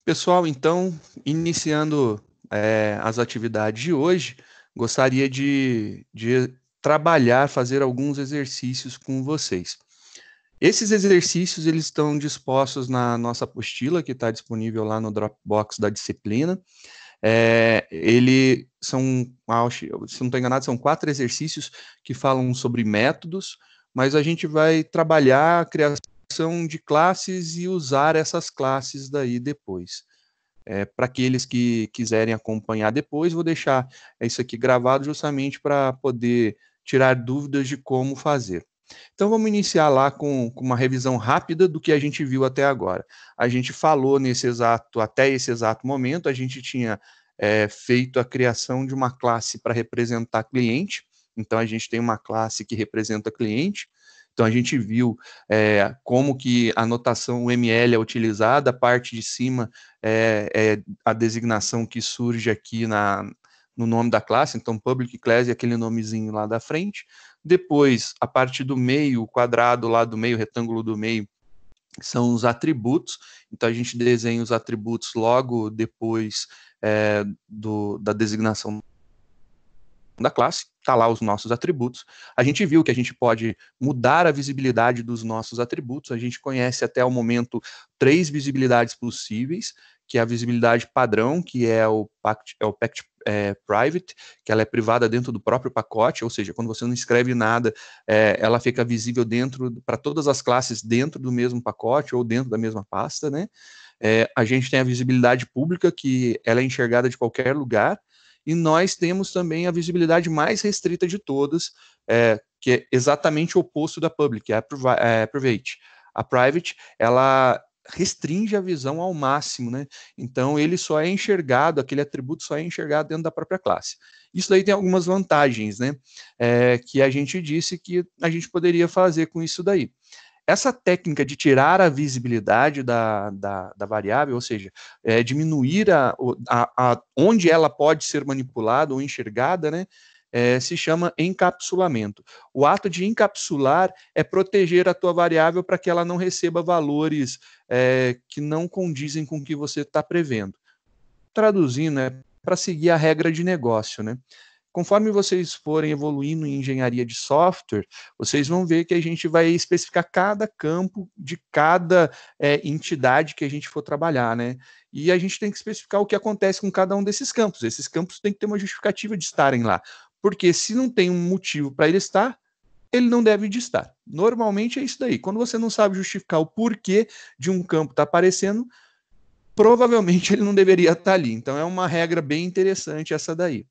Pessoal, então, iniciando as atividades de hoje, gostaria de trabalhar, fazer alguns exercícios com vocês. Esses exercícios eles estão dispostos na nossa apostila, que está disponível lá no Dropbox da disciplina. Se não estou enganado, são 4 exercícios que falam sobre métodos, mas a gente vai trabalhar a criação de classes e usar essas classes daí depois. Para aqueles que quiserem acompanhar depois, vou deixar isso aqui gravado justamente para poder tirar dúvidas de como fazer. Então vamos iniciar lá com uma revisão rápida do que a gente viu até agora. A gente falou até esse exato momento, a gente tinha feito a criação de uma classe para representar cliente. Então a gente tem uma classe que representa cliente. Então a gente viu como que a notação UML é utilizada, a parte de cima é a designação que surge aqui no nome da classe, então public class e aquele nomezinho lá da frente. Depois, a parte do meio, o quadrado lá do meio, o retângulo do meio, são os atributos. Então, a gente desenha os atributos logo depois da designação da classe, está lá os nossos atributos. A gente viu que a gente pode mudar a visibilidade dos nossos atributos. A gente conhece até o momento 3 visibilidades possíveis, que é a visibilidade padrão, que é o pact private, que ela é privada dentro do próprio pacote, ou seja, quando você não escreve nada, ela fica visível para todas as classes dentro do mesmo pacote ou dentro da mesma pasta, né? A gente tem a visibilidade pública, que ela é enxergada de qualquer lugar, e nós temos também a visibilidade mais restrita de todas, que é exatamente o oposto da public, a private. A private, ela restringe a visão ao máximo, né? Então, ele só é enxergado, aquele atributo só é enxergado dentro da própria classe. Isso daí tem algumas vantagens, né? Que a gente disse que a gente poderia fazer com isso daí. Essa técnica de tirar a visibilidade da variável, ou seja, diminuir onde ela pode ser manipulada ou enxergada, né, se chama encapsulamento. O ato de encapsular é proteger a tua variável para que ela não receba valores que não condizem com o que você está prevendo. Traduzindo, é para seguir a regra de negócio, né? Conforme vocês forem evoluindo em engenharia de software, vocês vão ver que a gente vai especificar cada campo de cada entidade que a gente for trabalhar, né? E a gente tem que especificar o que acontece com cada um desses campos. Esses campos têm que ter uma justificativa de estarem lá. Porque se não tem um motivo para ele estar, ele não deve de estar. Normalmente é isso daí. Quando você não sabe justificar o porquê de um campo estar aparecendo, provavelmente ele não deveria estar ali. Então é uma regra bem interessante essa daí.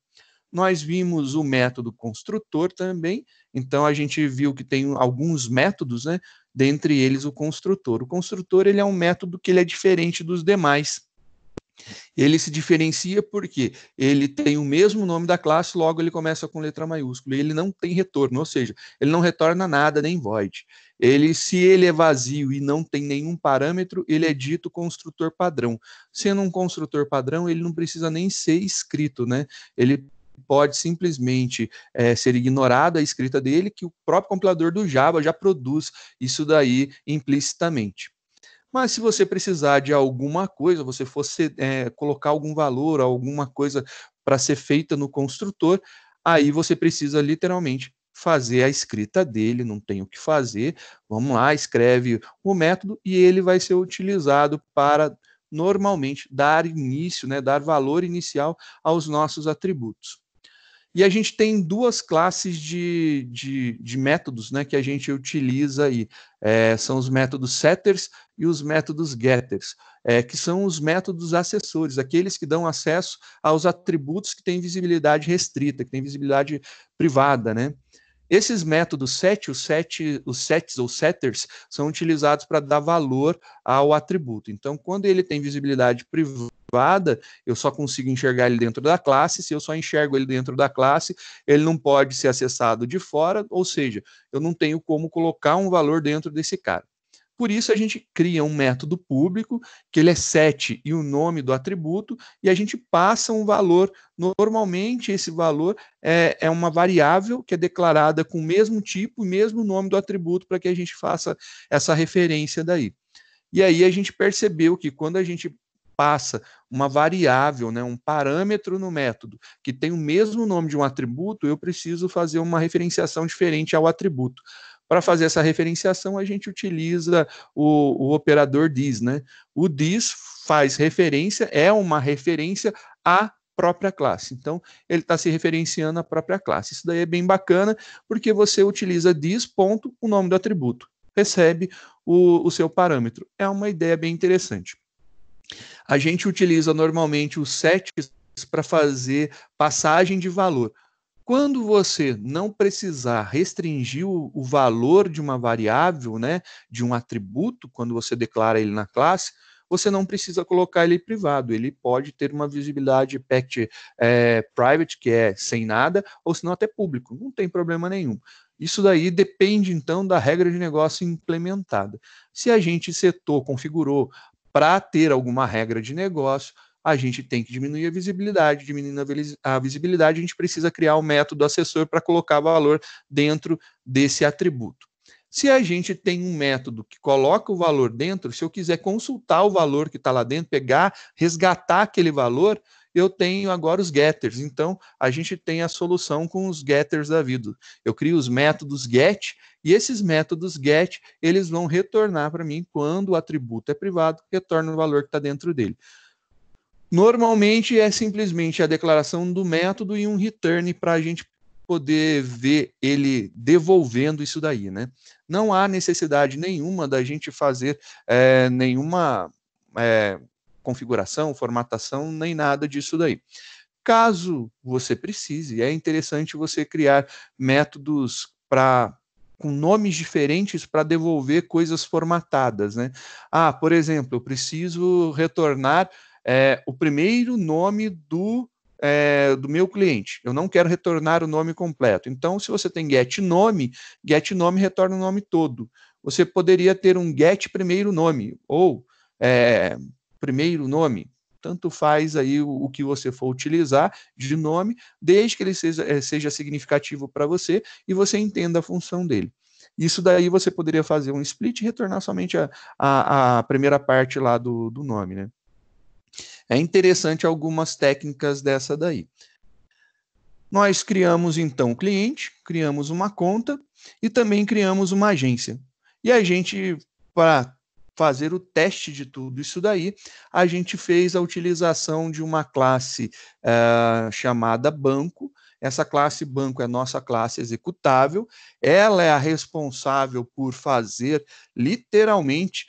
Nós vimos o método construtor também, então a gente viu que tem alguns métodos, né? Dentre eles o construtor. O construtor ele é um método que ele é diferente dos demais. Ele se diferencia porque ele tem o mesmo nome da classe, logo ele começa com letra maiúscula. Ele não tem retorno, ou seja, ele não retorna nada, nem void. Se ele é vazio e não tem nenhum parâmetro, ele é dito construtor padrão. Sendo um construtor padrão, ele não precisa nem ser escrito, né? Ele pode simplesmente ser ignorada a escrita dele, que o próprio compilador do Java já produz isso daí implicitamente. Mas se você precisar de alguma coisa, você fosse colocar algum valor, alguma coisa para ser feita no construtor, aí você precisa literalmente fazer a escrita dele, não tem o que fazer, vamos lá, escreve o método e ele vai ser utilizado para normalmente dar início, né, dar valor inicial aos nossos atributos. E a gente tem 2 classes de métodos, né, que a gente utiliza aí. São os métodos setters e os métodos getters, que são os métodos acessores, aqueles que dão acesso aos atributos que têm visibilidade restrita, que têm visibilidade privada, né? Esses métodos os sets ou setters, são utilizados para dar valor ao atributo. Então, quando ele tem visibilidade privada, eu só consigo enxergar ele dentro da classe. Se eu só enxergo ele dentro da classe, ele não pode ser acessado de fora, ou seja, eu não tenho como colocar um valor dentro desse cara. Por isso, a gente cria um método público, que ele é set e o nome do atributo, e a gente passa um valor. Normalmente, esse valor é uma variável que é declarada com o mesmo tipo e mesmo nome do atributo, para que a gente faça essa referência daí. E aí a gente percebeu que quando a gente passa uma variável, né, um parâmetro no método, que tem o mesmo nome de um atributo, eu preciso fazer uma referenciação diferente ao atributo. Para fazer essa referenciação, a gente utiliza o operador this, né? O this faz referência, é uma referência à própria classe. Então, ele está se referenciando à própria classe. Isso daí é bem bacana, porque você utiliza this, ponto, o nome do atributo. Recebe o seu parâmetro. É uma ideia bem interessante. A gente utiliza normalmente os sets para fazer passagem de valor. Quando você não precisar restringir o valor de uma variável, né, de um atributo, quando você declara ele na classe, você não precisa colocar ele privado. Ele pode ter uma visibilidade packet private, que é sem nada, ou senão até público. Não tem problema nenhum. Isso daí depende, então, da regra de negócio implementada. Se a gente setou, configurou para ter alguma regra de negócio, a gente tem que diminuir a visibilidade. Diminuindo a visibilidade, a gente precisa criar o método assessor para colocar valor dentro desse atributo. Se a gente tem um método que coloca o valor dentro, se eu quiser consultar o valor que está lá dentro, pegar, resgatar aquele valor, eu tenho agora os getters. Então, a gente tem a solução com os getters da vida. Eu crio os métodos get, e esses métodos get, eles vão retornar para mim quando o atributo é privado, retorna o valor que está dentro dele. Normalmente é simplesmente a declaração do método e um return para a gente poder ver ele devolvendo isso daí, né? Não há necessidade nenhuma da gente fazer nenhuma configuração, formatação, nem nada disso daí. Caso você precise, é interessante você criar métodos com nomes diferentes para devolver coisas formatadas, né? Por exemplo, eu preciso retornar o primeiro nome do meu cliente. Eu não quero retornar o nome completo. Então, se você tem getNome retorna o nome todo. Você poderia ter um get primeiro nome ou primeiro nome. Tanto faz aí o que você for utilizar de nome, desde que ele seja significativo para você e você entenda a função dele. Isso daí você poderia fazer um split e retornar somente a primeira parte lá do nome, né? É interessante algumas técnicas dessa daí. Nós criamos, então, o cliente, criamos uma conta e também criamos uma agência. E a gente, para fazer o teste de tudo isso daí, a gente fez a utilização de uma classe chamada banco. Essa classe banco é a nossa classe executável. Ela é a responsável por fazer, literalmente,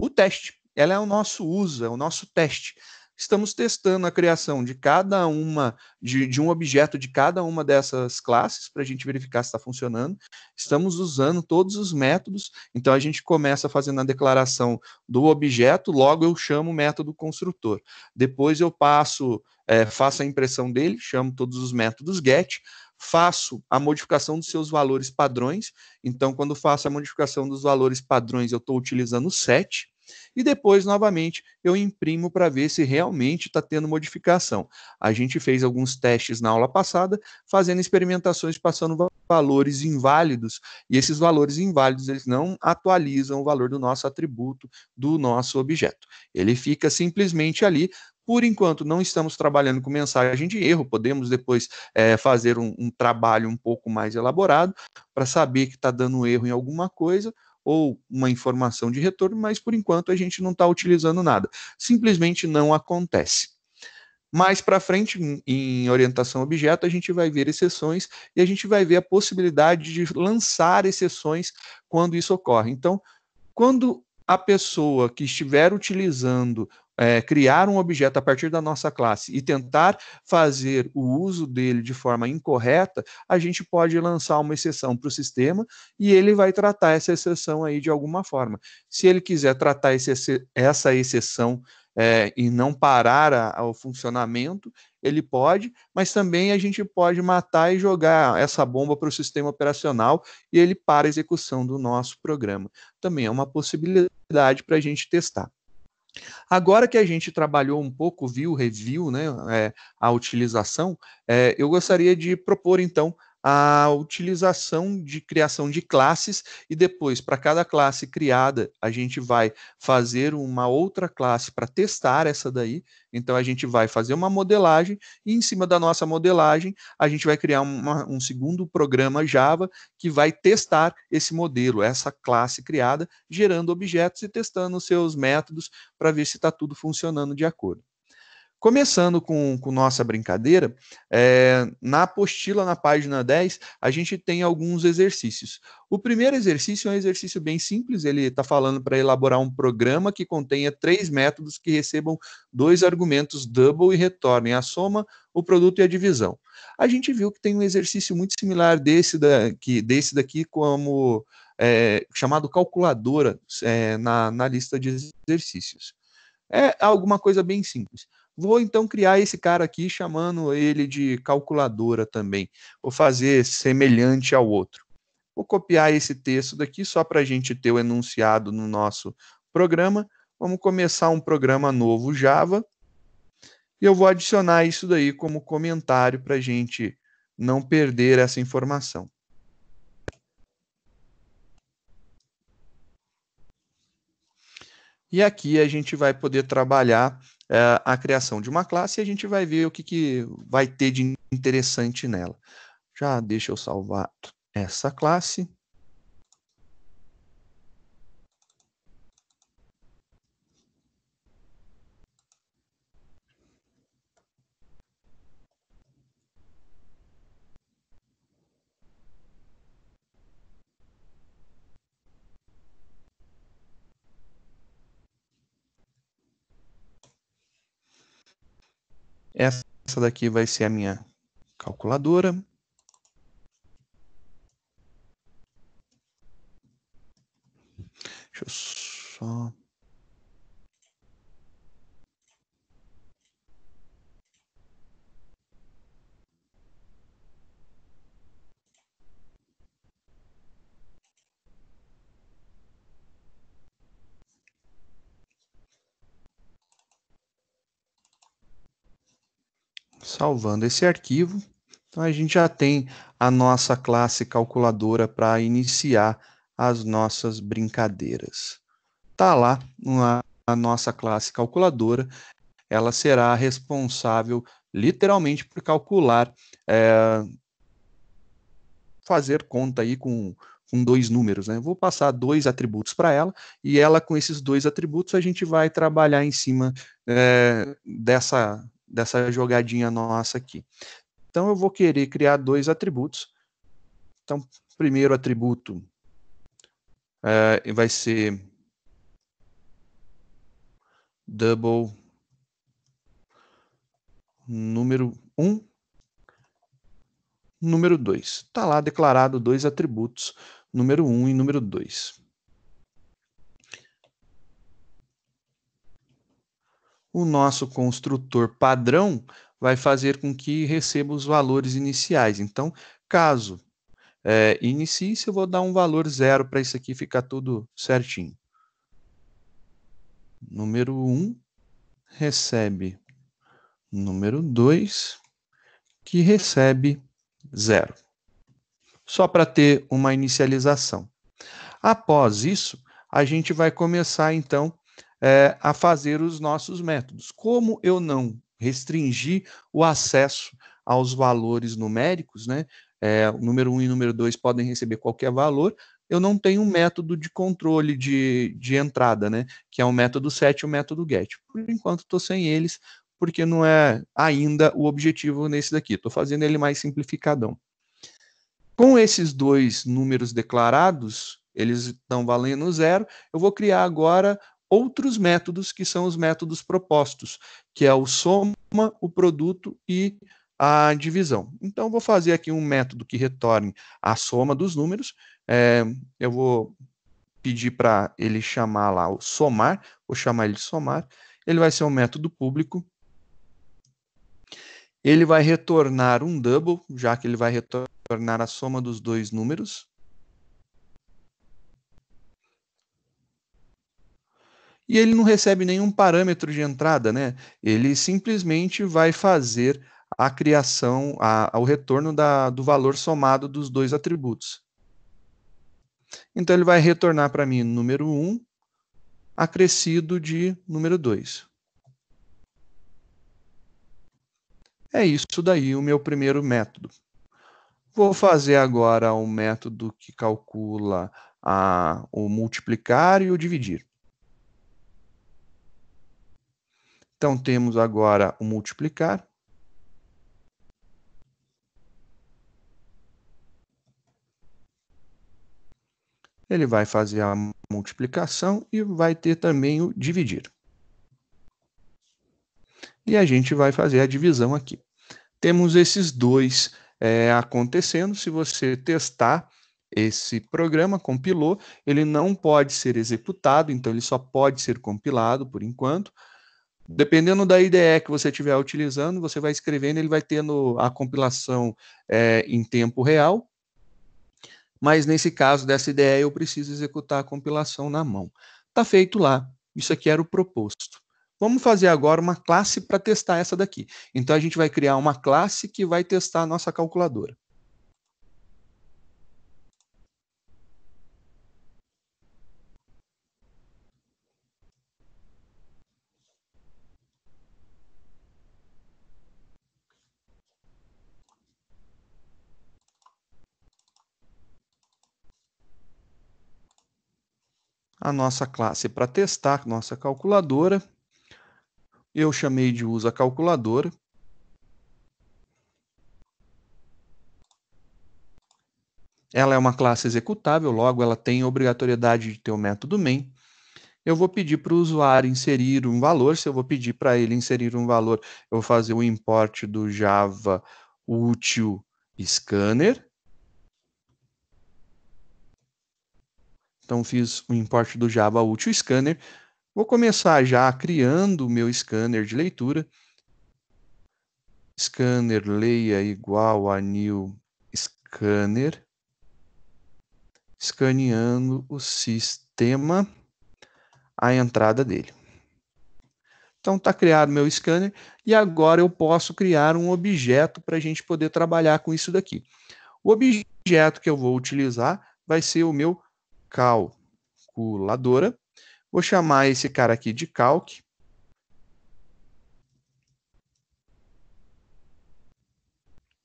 o teste. Ela é o nosso uso, é o nosso teste. Estamos testando a criação de cada uma, de um objeto de cada uma dessas classes para a gente verificar se está funcionando. Estamos usando todos os métodos, então a gente começa fazendo a declaração do objeto, logo eu chamo o método construtor. Depois eu faço a impressão dele, chamo todos os métodos get, faço a modificação dos seus valores padrões. Então, quando faço a modificação dos valores padrões, eu estou utilizando o set. E depois, novamente, eu imprimo para ver se realmente está tendo modificação. A gente fez alguns testes na aula passada, fazendo experimentações, passando valores inválidos, e esses valores inválidos, eles não atualizam o valor do nosso atributo, do nosso objeto. Ele fica simplesmente ali. Por enquanto, não estamos trabalhando com mensagem de erro, podemos depois fazer um trabalho um pouco mais elaborado para saber que está dando erro em alguma coisa, ou uma informação de retorno, mas por enquanto a gente não está utilizando nada. Simplesmente não acontece. Mais para frente, em orientação a objeto, a gente vai ver exceções e a gente vai ver a possibilidade de lançar exceções quando isso ocorre. Então, quando a pessoa que estiver utilizando criar um objeto a partir da nossa classe e tentar fazer o uso dele de forma incorreta, a gente pode lançar uma exceção para o sistema e ele vai tratar essa exceção aí de alguma forma. Se ele quiser tratar essa exceção e não parar o funcionamento, ele pode, mas também a gente pode matar e jogar essa bomba para o sistema operacional e ele para a execução do nosso programa. Também é uma possibilidade para a gente testar. Agora que a gente trabalhou um pouco, viu, review, né, a utilização, eu gostaria de propor, então, a utilização de criação de classes e depois, para cada classe criada, a gente vai fazer uma outra classe para testar essa daí. Então, a gente vai fazer uma modelagem e, em cima da nossa modelagem, a gente vai criar um segundo programa Java que vai testar esse modelo, essa classe criada, gerando objetos e testando os seus métodos para ver se está tudo funcionando de acordo. Começando com nossa brincadeira, na apostila, na página 10, a gente tem alguns exercícios. O primeiro exercício é um exercício bem simples, ele está falando para elaborar um programa que contenha 3 métodos que recebam 2 argumentos double e retornem a soma, o produto e a divisão. A gente viu que tem um exercício muito similar desse daqui como chamado calculadora na lista de exercícios. É alguma coisa bem simples. Vou então criar esse cara aqui, chamando ele de calculadora também. Vou fazer semelhante ao outro. Vou copiar esse texto daqui só para a gente ter o enunciado no nosso programa. Vamos começar um programa novo Java. E eu vou adicionar isso daí como comentário para a gente não perder essa informação. E aqui a gente vai poder trabalhar a criação de uma classe e a gente vai ver o que vai ter de interessante nela. Já deixa eu salvar essa classe. Essa daqui vai ser a minha calculadora. Deixa eu só... Salvando esse arquivo. Então, a gente já tem a nossa classe calculadora para iniciar as nossas brincadeiras. Está lá a nossa classe calculadora. Ela será responsável, literalmente, por calcular, fazer conta aí com 2 números, né? Vou passar 2 atributos para ela, e ela, com esses 2 atributos, a gente vai trabalhar em cima dessa jogadinha nossa aqui. Então, eu vou querer criar 2 atributos. Então, primeiro atributo vai ser double número 1, número 2. Está lá declarado 2 atributos, número 1 e número 2. O nosso construtor padrão vai fazer com que receba os valores iniciais. Então, caso inicie, eu vou dar um valor 0 para isso aqui ficar tudo certinho. Número 1 recebe número 2, que recebe 0. Só para ter uma inicialização. Após isso, a gente vai começar, então, a fazer os nossos métodos. Como eu não restringi o acesso aos valores numéricos, né? O número 1 e o número 2 podem receber qualquer valor, eu não tenho um método de controle de entrada, né? Que é o método set e o método get. Por enquanto, estou sem eles, porque não é ainda o objetivo nesse daqui. Estou fazendo ele mais simplificadão. Com esses 2 números declarados, eles estão valendo 0, eu vou criar agora outros métodos, que são os métodos propostos, que é o soma, o produto e a divisão. Então, vou fazer aqui um método que retorne a soma dos números. Eu vou pedir para ele chamar lá o somar, vou chamar ele de somar. Ele vai ser um método público. Ele vai retornar um double, já que ele vai retornar a soma dos 2 números. E ele não recebe nenhum parâmetro de entrada, né? Ele simplesmente vai fazer a criação, ao retorno do valor somado dos dois atributos. Então, ele vai retornar para mim número 1 acrescido de número 2. É isso daí o meu primeiro método. Vou fazer agora um método que calcula o multiplicar e o dividir. Então, temos agora o multiplicar. Ele vai fazer a multiplicação e vai ter também o dividir. E a gente vai fazer a divisão aqui. Temos esses dois acontecendo. Se você testar esse programa, compilou, ele não pode ser executado, então ele só pode ser compilado por enquanto. Dependendo da IDE que você estiver utilizando, você vai escrevendo, ele vai tendo a compilação em tempo real, mas nesse caso dessa IDE eu preciso executar a compilação na mão. Está feito lá, isso aqui era o proposto. Vamos fazer agora uma classe para testar essa daqui. Então a gente vai criar uma classe que vai testar a nossa calculadora. A nossa classe para testar a nossa calculadora, eu chamei de usa calculadora. Ela é uma classe executável, logo ela tem obrigatoriedade de ter o método main. Eu vou pedir para o usuário inserir um valor. Se eu vou pedir para ele inserir um valor, eu vou fazer o import do Java útil scanner. Então, fiz o import do Java útil scanner. Vou começar já criando o meu scanner de leitura. Scanner leia igual a new scanner. Escaneando o sistema, a entrada dele. Então, está criado meu scanner e agora eu posso criar um objeto para a gente poder trabalhar com isso daqui. O objeto que eu vou utilizar vai ser o meu calculadora. Vou chamar esse cara aqui de calc.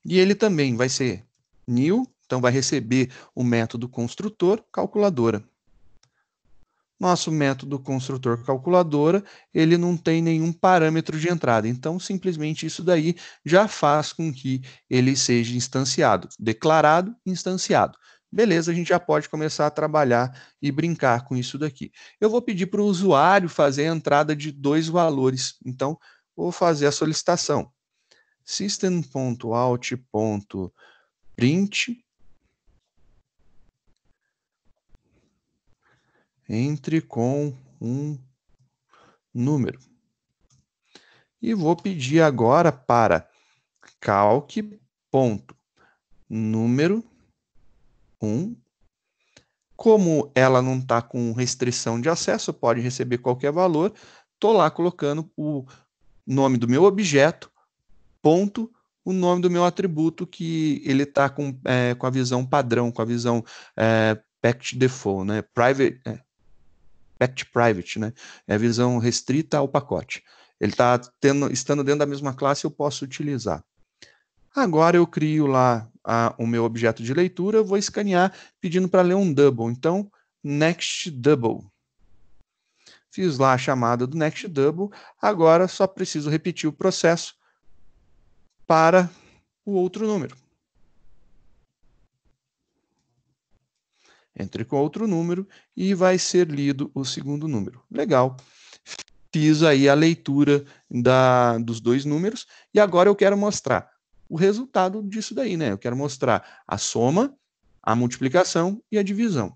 E ele também vai ser new, então vai receber o método construtor calculadora. Nosso método construtor calculadora, ele não tem nenhum parâmetro de entrada, então simplesmente isso daí já faz com que ele seja instanciado, declarado, instanciado. Beleza, a gente já pode começar a trabalhar e brincar com isso daqui. Eu vou pedir para o usuário fazer a entrada de dois valores, então vou fazer a solicitação. System.out.print entre com um número. E vou pedir agora para calc.número 1. Como ela não está com restrição de acesso, pode receber qualquer valor, estou lá colocando o nome do meu objeto, ponto, o nome do meu atributo, que ele está com a visão padrão, com a visão packed default, né? Packed private, né? É a visão restrita ao pacote. Ele está estando dentro da mesma classe, eu posso utilizar. Agora eu crio lá o meu objeto de leitura, vou escanear pedindo para ler um double. Então, next double. Fiz lá a chamada do next double, agora só preciso repetir o processo para o outro número. Entre com outro número e vai ser lido o segundo número. Legal. Fiz aí a leitura dos dois números e agora eu quero mostrar o resultado disso daí, né? Eu quero mostrar a soma, a multiplicação e a divisão.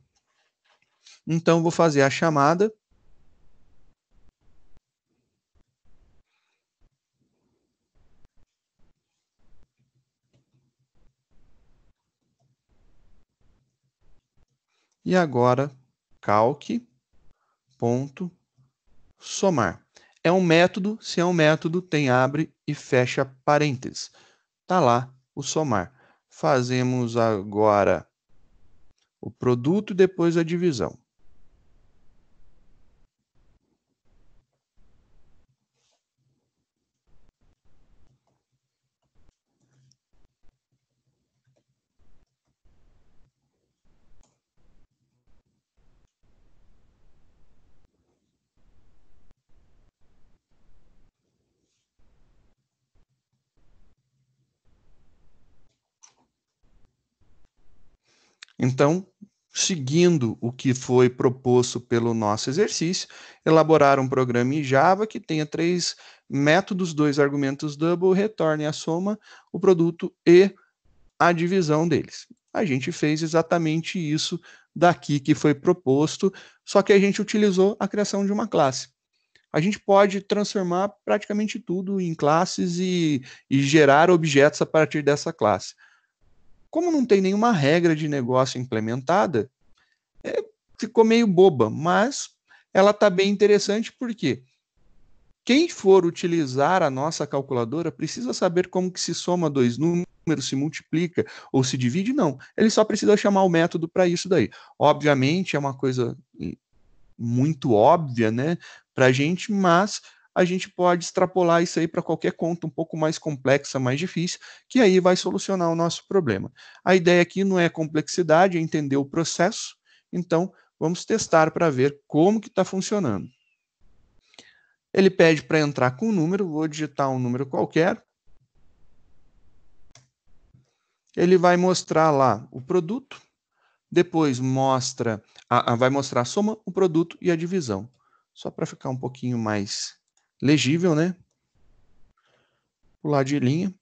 Então, vou fazer a chamada. E agora, calc.somar. é um método, se é um método, tem abre e fecha parênteses. Está lá o somar. Fazemos agora o produto e depois a divisão. Então, seguindo o que foi proposto pelo nosso exercício, elaborar um programa em Java que tenha 3 métodos, 2 argumentos double, retorne a soma, o produto e a divisão deles. A gente fez exatamente isso daqui que foi proposto, só que a gente utilizou a criação de uma classe. A gente pode transformar praticamente tudo em classes e gerar objetos a partir dessa classe. Como não tem nenhuma regra de negócio implementada, ficou meio boba, mas ela está bem interessante porque quem for utilizar a nossa calculadora precisa saber como que se soma 2 números, se multiplica ou se divide, não. Ele só precisa chamar o método para isso daí. Obviamente é uma coisa muito óbvia, né, para a gente, mas a gente pode extrapolar isso aí para qualquer conta um pouco mais complexa, mais difícil, que aí vai solucionar o nosso problema. A ideia aqui não é complexidade, é entender o processo, então vamos testar para ver como que está funcionando. Ele pede para entrar com um número, vou digitar um número qualquer. Ele vai mostrar lá o produto, depois vai mostrar a soma, o produto e a divisão. Só para ficar um pouquinho mais legível, né? Pular de linha.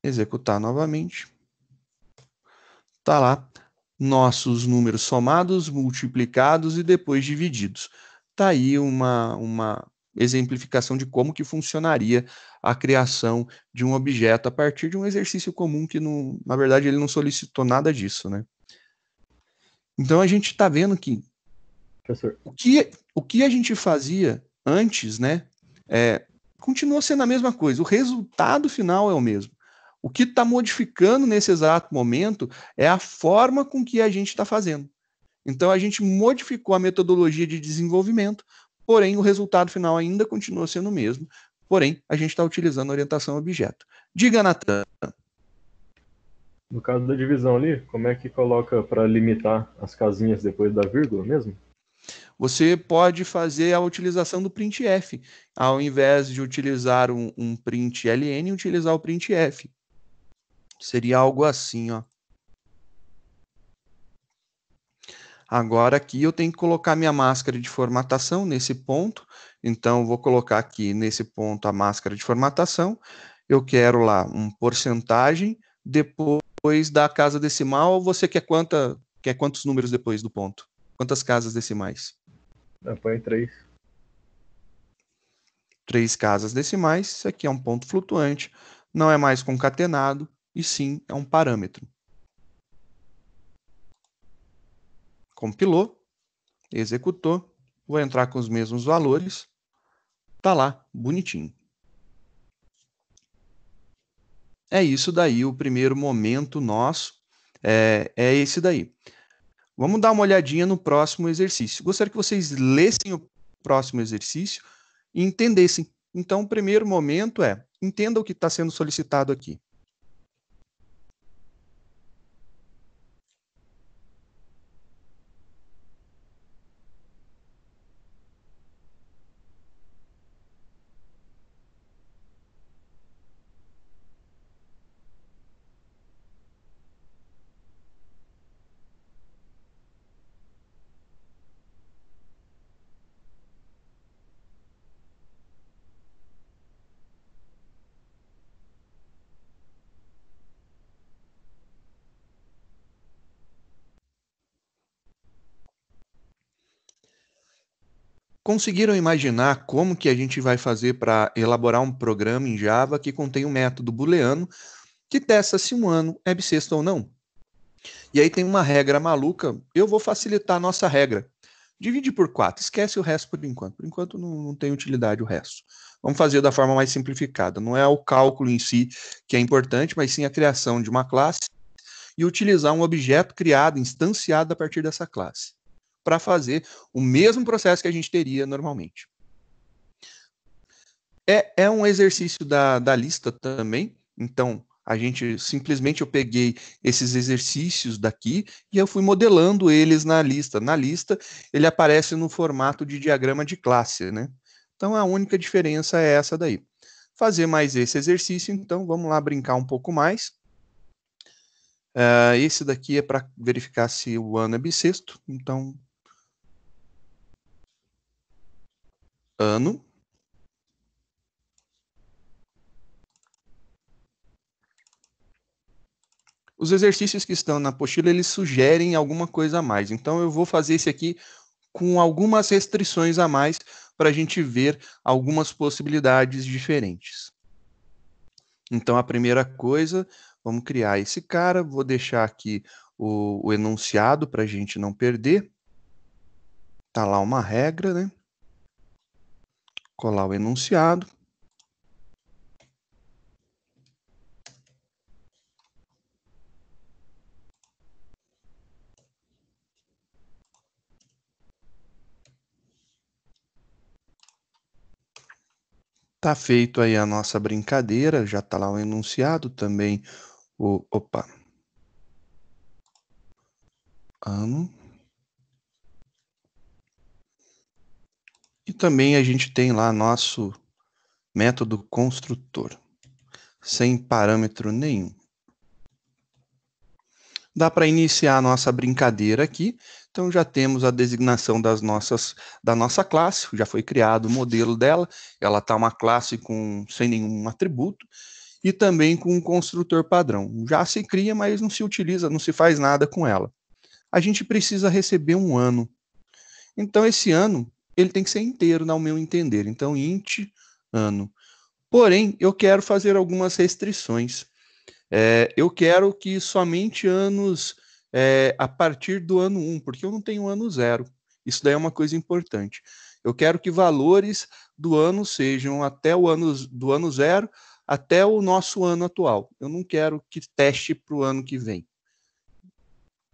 Executar novamente. Tá lá nossos números somados, multiplicados e depois divididos. Tá aí uma exemplificação de como que funcionaria a criação de um objeto a partir de um exercício comum que, não, na verdade, ele não solicitou nada disso, né? Então, a gente está vendo que o que a gente fazia antes, né, continua sendo a mesma coisa. O resultado final é o mesmo. O que está modificando nesse exato momento é a forma com que a gente está fazendo. Então, a gente modificou a metodologia de desenvolvimento, porém, o resultado final ainda continua sendo o mesmo. Porém, a gente está utilizando a orientação objeto. Diga, Natan. No caso da divisão ali, como é que coloca para limitar as casinhas depois da vírgula mesmo? Você pode fazer a utilização do printf. Ao invés de utilizar um print ln, utilizar o printf. Seria algo assim, ó. Agora aqui eu tenho que colocar minha máscara de formatação nesse ponto. Então, eu vou colocar aqui nesse ponto a máscara de formatação. Eu quero lá um porcentagem. Depois da casa decimal, você quer quantos números depois do ponto? Quantas casas decimais? Põe 3. 3 casas decimais. Isso aqui é um ponto flutuante. Não é mais concatenado, e sim é um parâmetro. Compilou, executou, vou entrar com os mesmos valores, tá lá, bonitinho. É isso daí, o primeiro momento nosso é esse daí. Vamos dar uma olhadinha no próximo exercício. Gostaria que vocês lessem o próximo exercício e entendessem. Então, o primeiro momento entenda o que está sendo solicitado aqui. Conseguiram imaginar como que a gente vai fazer para elaborar um programa em Java que contém um método booleano que testa se um ano é bissexto ou não? E aí tem uma regra maluca, eu vou facilitar a nossa regra. Divide por 4, esquece o resto por enquanto. Por enquanto não tem utilidade o resto. Vamos fazer da forma mais simplificada. Não é o cálculo em si que é importante, mas sim a criação de uma classe e utilizar um objeto criado, instanciado a partir dessa classe, para fazer o mesmo processo que a gente teria normalmente. É um exercício da lista também, então a gente simplesmente eu peguei esses exercícios daqui e eu fui modelando eles na lista. Na lista ele aparece no formato de diagrama de classe, né? Então a única diferença é essa daí. Fazer mais esse exercício, então vamos lá brincar um pouco mais. Esse daqui é para verificar se o ano é bissexto, então ano. Os exercícios que estão na apostila, eles sugerem alguma coisa a mais. Então, eu vou fazer esse aqui com algumas restrições a mais para a gente ver algumas possibilidades diferentes. Então, a primeira coisa, vamos criar esse cara. Vou deixar aqui o enunciado para a gente não perder. Tá lá uma regra, né? Colar o enunciado. Tá feito aí a nossa brincadeira, já tá lá o enunciado também, ano. E também a gente tem lá nosso método construtor, sem parâmetro nenhum. Dá para iniciar a nossa brincadeira aqui. Então já temos a designação da nossa classe, já foi criado o modelo dela, ela está uma classe sem nenhum atributo, e também com um construtor padrão. Já se cria, mas não se utiliza, não se faz nada com ela. A gente precisa receber um ano. Então esse ano, ele tem que ser inteiro, ao meu entender. Então int ano. Porém, eu quero fazer algumas restrições. Eu quero que somente anos a partir do ano 1, porque eu não tenho ano 0. Isso daí é uma coisa importante. Eu quero que valores do ano sejam até o ano do ano 0 até o nosso ano atual. Eu não quero que teste para o ano que vem.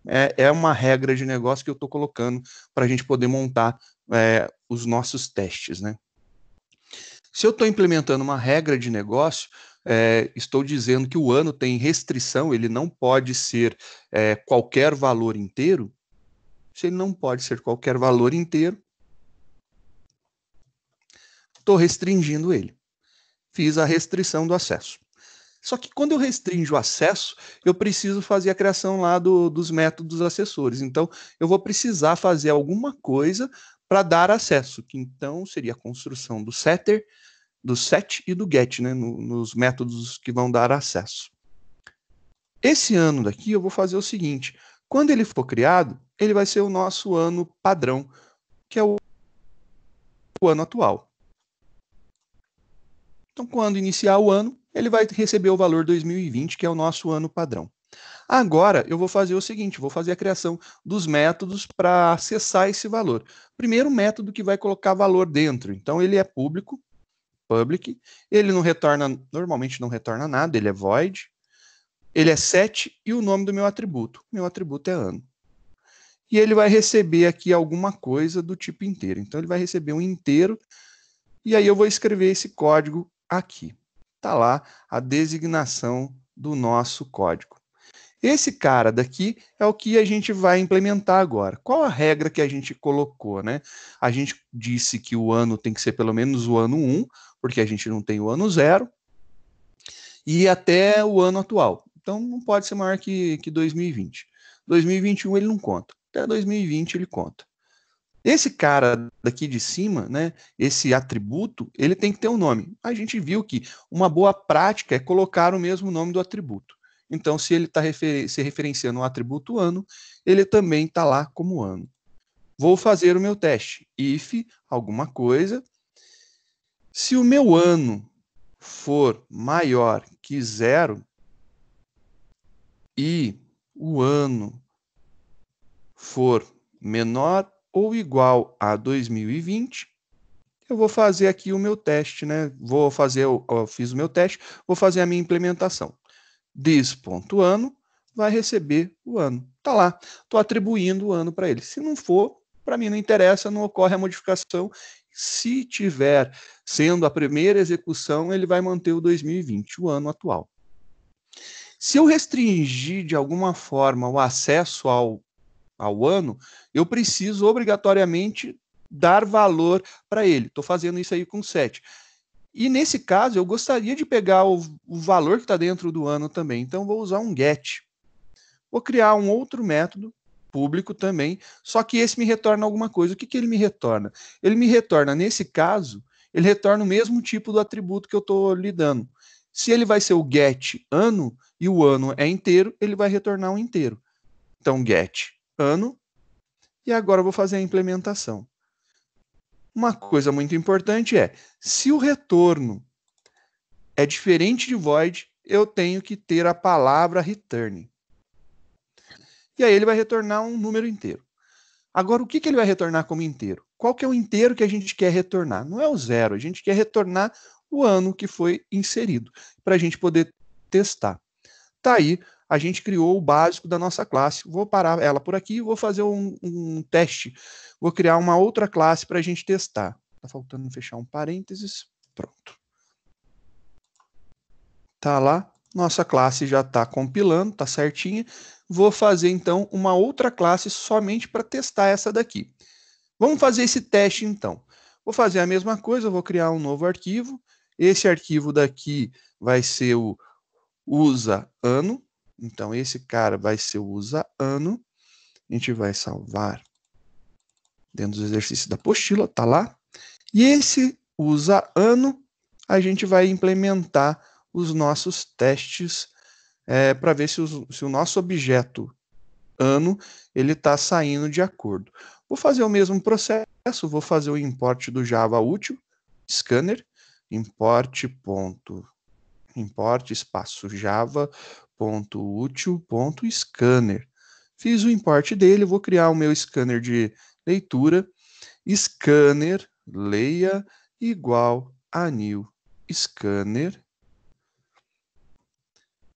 É uma regra de negócio que eu estou colocando para a gente poder montar os nossos testes, né? Se eu estou implementando uma regra de negócio, estou dizendo que o ano tem restrição, ele não pode ser qualquer valor inteiro. Se ele não pode ser qualquer valor inteiro, estou restringindo ele. Fiz a restrição do acesso. Só que quando eu restringo o acesso, eu preciso fazer a criação lá dos métodos acessores. Então, eu vou precisar fazer alguma coisa para dar acesso, que então seria a construção do setter, do set e do get, né, nos métodos que vão dar acesso. Esse ano daqui eu vou fazer o seguinte, quando ele for criado, ele vai ser o nosso ano padrão, que é o ano atual. Então, quando iniciar o ano, ele vai receber o valor 2020, que é o nosso ano padrão. Agora, eu vou fazer o seguinte, vou fazer a criação dos métodos para acessar esse valor. Primeiro método que vai colocar valor dentro. Então, ele é público, public, ele não retorna, normalmente não retorna nada, ele é void, ele é set e o nome do meu atributo. Meu atributo é ano. E ele vai receber aqui alguma coisa do tipo inteiro. Então, ele vai receber um inteiro e aí eu vou escrever esse código aqui. Está lá a designação do nosso código. Esse cara daqui é o que a gente vai implementar agora. Qual a regra que a gente colocou, né? A gente disse que o ano tem que ser pelo menos o ano 1, porque a gente não tem o ano 0, e até o ano atual. Então, não pode ser maior que 2020. 2021 ele não conta. Até 2020 ele conta. Esse cara daqui de cima, né, esse atributo, ele tem que ter um nome. A gente viu que uma boa prática é colocar o mesmo nome do atributo. Então, se ele está se referenciando ao atributo ano, ele também está lá como ano. Vou fazer o meu teste. If alguma coisa. Se o meu ano for maior que 0 e o ano for menor ou igual a 2020, eu vou fazer aqui o meu teste, né? Eu fiz o meu teste, vou fazer a minha implementação. This.ano vai receber o ano. Tá lá, estou atribuindo o ano para ele. Se não for, para mim não interessa, não ocorre a modificação. Se tiver sendo a primeira execução, ele vai manter o 2020, o ano atual. Se eu restringir de alguma forma o acesso ao ano, eu preciso obrigatoriamente dar valor para ele. Estou fazendo isso aí com 7. E nesse caso, eu gostaria de pegar o valor que está dentro do ano também. Então, vou usar um get. Vou criar um outro método público também, só que esse me retorna alguma coisa. O que ele me retorna? Ele me retorna, nesse caso, ele retorna o mesmo tipo do atributo que eu estou lidando. Se ele vai ser o get ano e o ano é inteiro, ele vai retornar um inteiro. Então, get ano. E agora eu vou fazer a implementação. Uma coisa muito importante é, se o retorno é diferente de void, eu tenho que ter a palavra return. E aí ele vai retornar um número inteiro. Agora, o que ele vai retornar como inteiro? Qual que é o inteiro que a gente quer retornar? Não é o 0, a gente quer retornar o ano que foi inserido, para a gente poder testar. Tá aí, a gente criou o básico da nossa classe. Vou parar ela por aqui e vou fazer um teste. Vou criar uma outra classe para a gente testar. Tá faltando fechar um parênteses. Pronto. Tá lá, nossa classe já está compilando, tá certinha. Vou fazer então uma outra classe somente para testar essa daqui. Vamos fazer esse teste então. Vou fazer a mesma coisa, vou criar um novo arquivo. Esse arquivo daqui vai ser o usa_ano. Então esse cara vai ser o usa_ano. A gente vai salvar dentro dos exercícios da apostila, tá lá. E esse usa_ano, a gente vai implementar os nossos testes para ver se o nosso objeto ano ele está saindo de acordo. Vou fazer o mesmo processo, vou fazer o import do Java útil, scanner, import espaço java.útil.scanner. Fiz o import dele, vou criar o meu scanner de leitura, scanner leia igual a new scanner.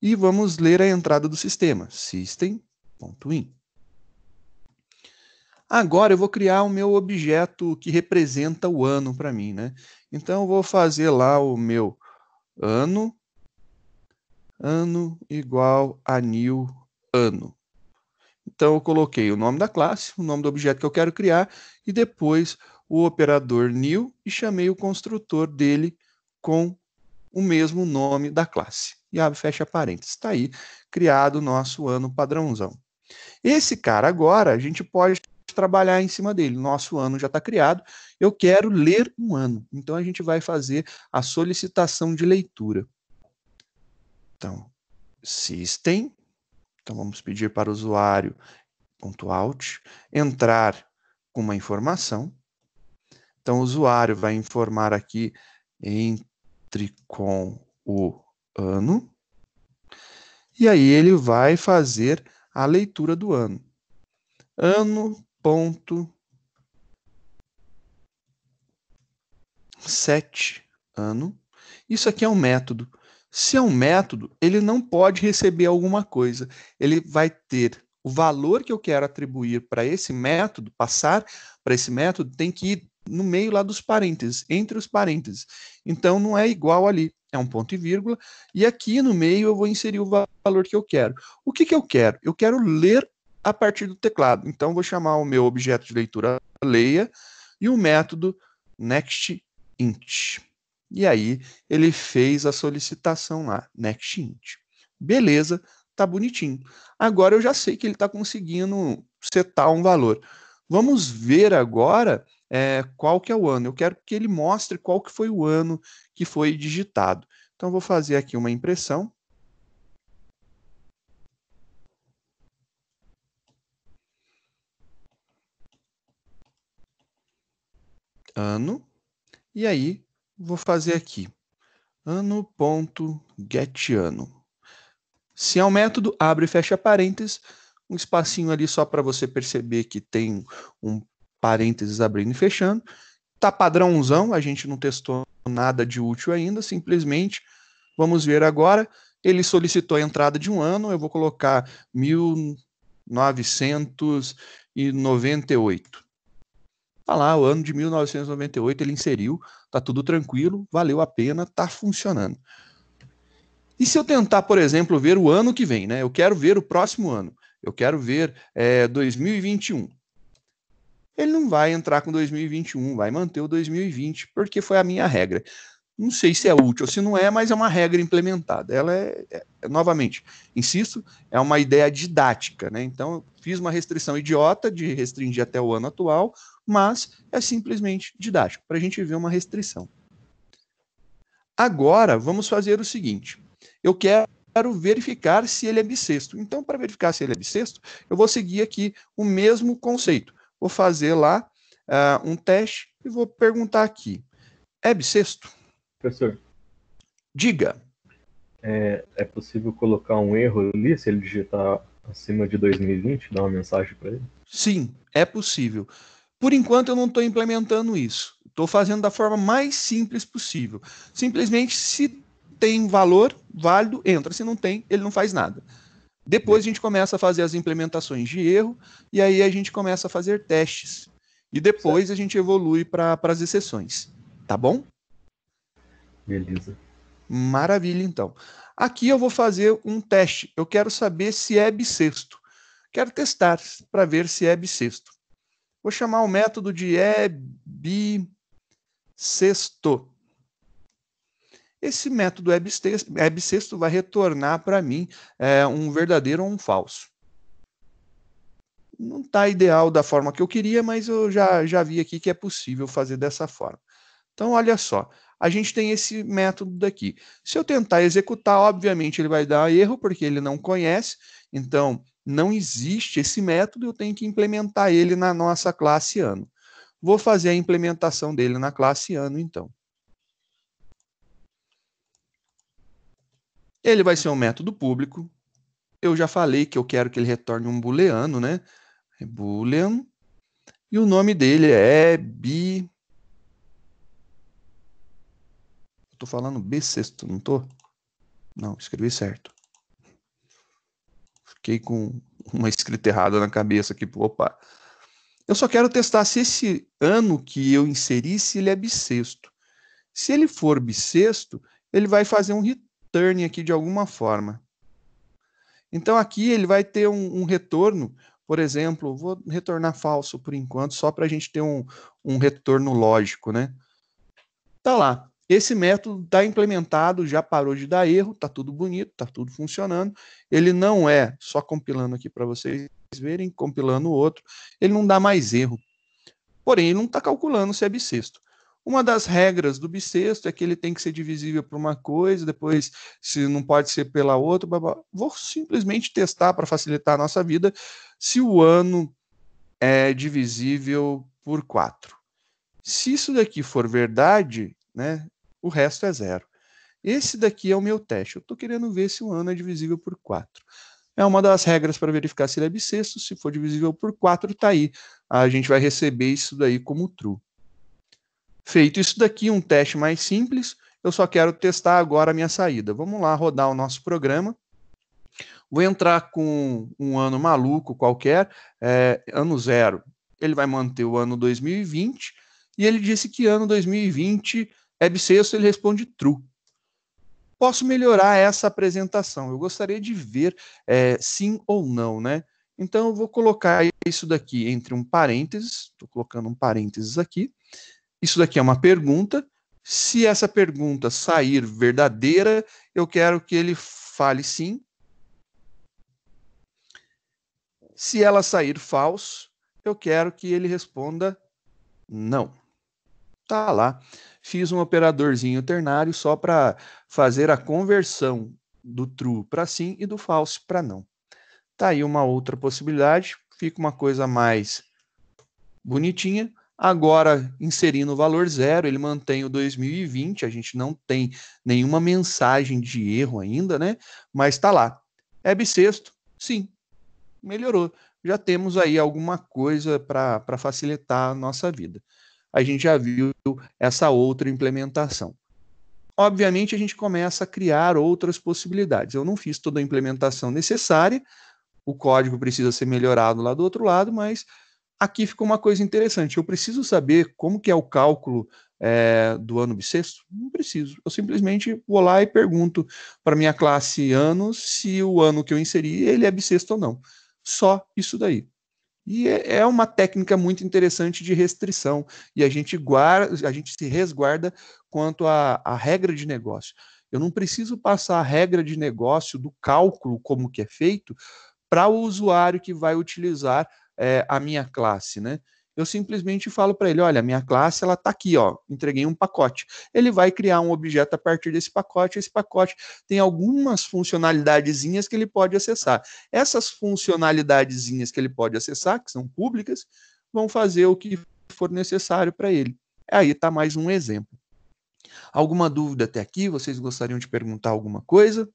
E vamos ler a entrada do sistema, system.in. Agora eu vou criar o meu objeto que representa o ano para mim, né? Então eu vou fazer lá o meu ano igual a new ano. Então eu coloquei o nome da classe, o nome do objeto que eu quero criar e depois o operador new e chamei o construtor dele com o mesmo nome da classe. E abre e fecha parênteses. Está aí criado o nosso ano padrãozão. Esse cara agora a gente pode trabalhar em cima dele. Nosso ano já está criado. Eu quero ler um ano. Então a gente vai fazer a solicitação de leitura. Então, system. Então vamos pedir para o usuário.out entrar com uma informação. Então o usuário vai informar aqui entre com o ano. E aí ele vai fazer a leitura do ano. Ano.set ano. Isso aqui é um método. Se é um método, ele não pode receber alguma coisa. Ele vai ter o valor que eu quero atribuir para esse método, passar para esse método, tem que ir no meio lá dos parênteses, entre os parênteses. Então, não é igual ali, é um ponto e vírgula, e aqui no meio eu vou inserir o valor que eu quero. O que eu quero? Eu quero ler a partir do teclado. Então, vou chamar o meu objeto de leitura leia e o método nextInt. E aí, ele fez a solicitação lá, nextInt. Beleza, tá bonitinho. Agora eu já sei que ele está conseguindo setar um valor. Vamos ver agora qual que é o ano. Eu quero que ele mostre qual que foi o ano que foi digitado. Então, vou fazer aqui uma impressão. Ano. E aí, vou fazer aqui. Ano.getAno. Se é um método, abre e fecha parênteses. um espacinho ali só para você perceber que tem um parênteses abrindo e fechando. Tá padrãozão, a gente não testou nada de útil ainda, simplesmente vamos ver agora. Ele solicitou a entrada de um ano, eu vou colocar 1998. Tá lá, o ano de 1998 ele inseriu, tá tudo tranquilo, valeu a pena, tá funcionando. E se eu tentar, por exemplo, ver o ano que vem, né? Eu quero ver o próximo ano, eu quero ver 2021. Ele não vai entrar com 2021, vai manter o 2020, porque foi a minha regra. Não sei se é útil ou se não é, mas é uma regra implementada. Ela novamente, insisto, é uma ideia didática, né? Então, eu fiz uma restrição idiota de restringir até o ano atual, mas é simplesmente didático, para a gente ver uma restrição. Agora, vamos fazer o seguinte. Eu quero verificar se ele é bissexto. Então, para verificar se ele é bissexto, eu vou seguir aqui o mesmo conceito. Vou fazer lá um teste e vou perguntar aqui. É bissexto? Professor, Diga. é possível colocar um erro ali se ele digitar acima de 2020, dar uma mensagem para ele? Sim, é possível. Por enquanto, eu não estou implementando isso. Estou fazendo da forma mais simples possível. Simplesmente, se tem valor válido, entra. Se não tem, ele não faz nada. Depois a gente começa a fazer as implementações de erro e aí a gente começa a fazer testes. E depois a gente evolui para as exceções. Tá bom? Beleza. Maravilha, então. Aqui eu vou fazer um teste. Eu quero saber se é bissexto. Quero testar para ver se é bissexto. Vou chamar o método de bissexto. Esse método é bissexto vai retornar para mim um verdadeiro ou um falso. Não está ideal da forma que eu queria, mas eu já vi aqui que é possível fazer dessa forma. Então, olha só, a gente tem esse método daqui. Se eu tentar executar, obviamente ele vai dar erro, porque ele não conhece, então não existe esse método, eu tenho que implementar ele na nossa classe ano. Vou fazer a implementação dele na classe ano, então. Ele vai ser um método público. Eu já falei que eu quero que ele retorne um booleano, né? Boolean. E o nome dele é Estou falando bissexto, não estou? Não, escrevi certo. Fiquei com uma escrita errada na cabeça aqui. Opa. Eu só quero testar se esse ano que eu inseri, se ele é bissexto. Se ele for bissexto, ele vai fazer um return aqui de alguma forma. Então aqui ele vai ter um retorno, por exemplo, vou retornar falso por enquanto, só para a gente ter um retorno lógico, né? Tá lá. Esse método está implementado, já parou de dar erro, tá tudo bonito, tá tudo funcionando. Ele não é, só compilando aqui para vocês verem, compilando o outro, ele não dá mais erro. Porém, ele não está calculando se é bissexto. Uma das regras do bissexto é que ele tem que ser divisível por uma coisa, depois, se não pode ser pela outra, vou simplesmente testar para facilitar a nossa vida se o ano é divisível por 4. Se isso daqui for verdade, né, o resto é zero. Esse daqui é o meu teste. Eu estou querendo ver se o ano é divisível por 4. É uma das regras para verificar se ele é bissexto. Se for divisível por 4, está aí. A gente vai receber isso daí como true. Feito isso daqui, um teste mais simples, eu só quero testar agora a minha saída. Vamos lá rodar o nosso programa. Vou entrar com um ano maluco qualquer, ano 0. Ele vai manter o ano 2020 e ele disse que ano 2020 é bissexto, ele responde true. Posso melhorar essa apresentação. Eu gostaria de ver sim ou não, né? Então, eu vou colocar isso daqui entre um parênteses. Estou colocando um parênteses aqui. Isso daqui é uma pergunta. Se essa pergunta sair verdadeira, eu quero que ele fale sim. Se ela sair falso, eu quero que ele responda não. Tá lá. Fiz um operadorzinho ternário só para fazer a conversão do true para sim e do falso para não. Tá aí uma outra possibilidade. Fica uma coisa mais bonitinha. Agora, inserindo o valor 0, ele mantém o 2020. A gente não tem nenhuma mensagem de erro ainda, né? Mas tá lá. É bissexto? Sim. melhorou. Já temos aí alguma coisa para facilitar a nossa vida. A gente já viu essa outra implementação. Obviamente, a gente começa a criar outras possibilidades. Eu não fiz toda a implementação necessária, o código precisa ser melhorado lá do outro lado, mas aqui ficou uma coisa interessante. Eu preciso saber como que é o cálculo do ano bissexto? Não preciso. Eu simplesmente vou lá e pergunto para minha classe anos se o ano que eu inseri ele é bissexto ou não. Só isso daí. E é uma técnica muito interessante de restrição. E a gente se resguarda quanto à regra de negócio. Eu não preciso passar a regra de negócio do cálculo, como que é feito, para o usuário que vai utilizar a minha classe, né? Eu simplesmente falo para ele, olha, a minha classe ela está aqui, ó, entreguei um pacote. Ele vai criar um objeto a partir desse pacote. Esse pacote tem algumas funcionalidadezinhas que ele pode acessar. Essas funcionalidadezinhas que ele pode acessar, que são públicas, vão fazer o que for necessário para ele. Aí está mais um exemplo. Alguma dúvida até aqui? Vocês gostariam de perguntar alguma coisa?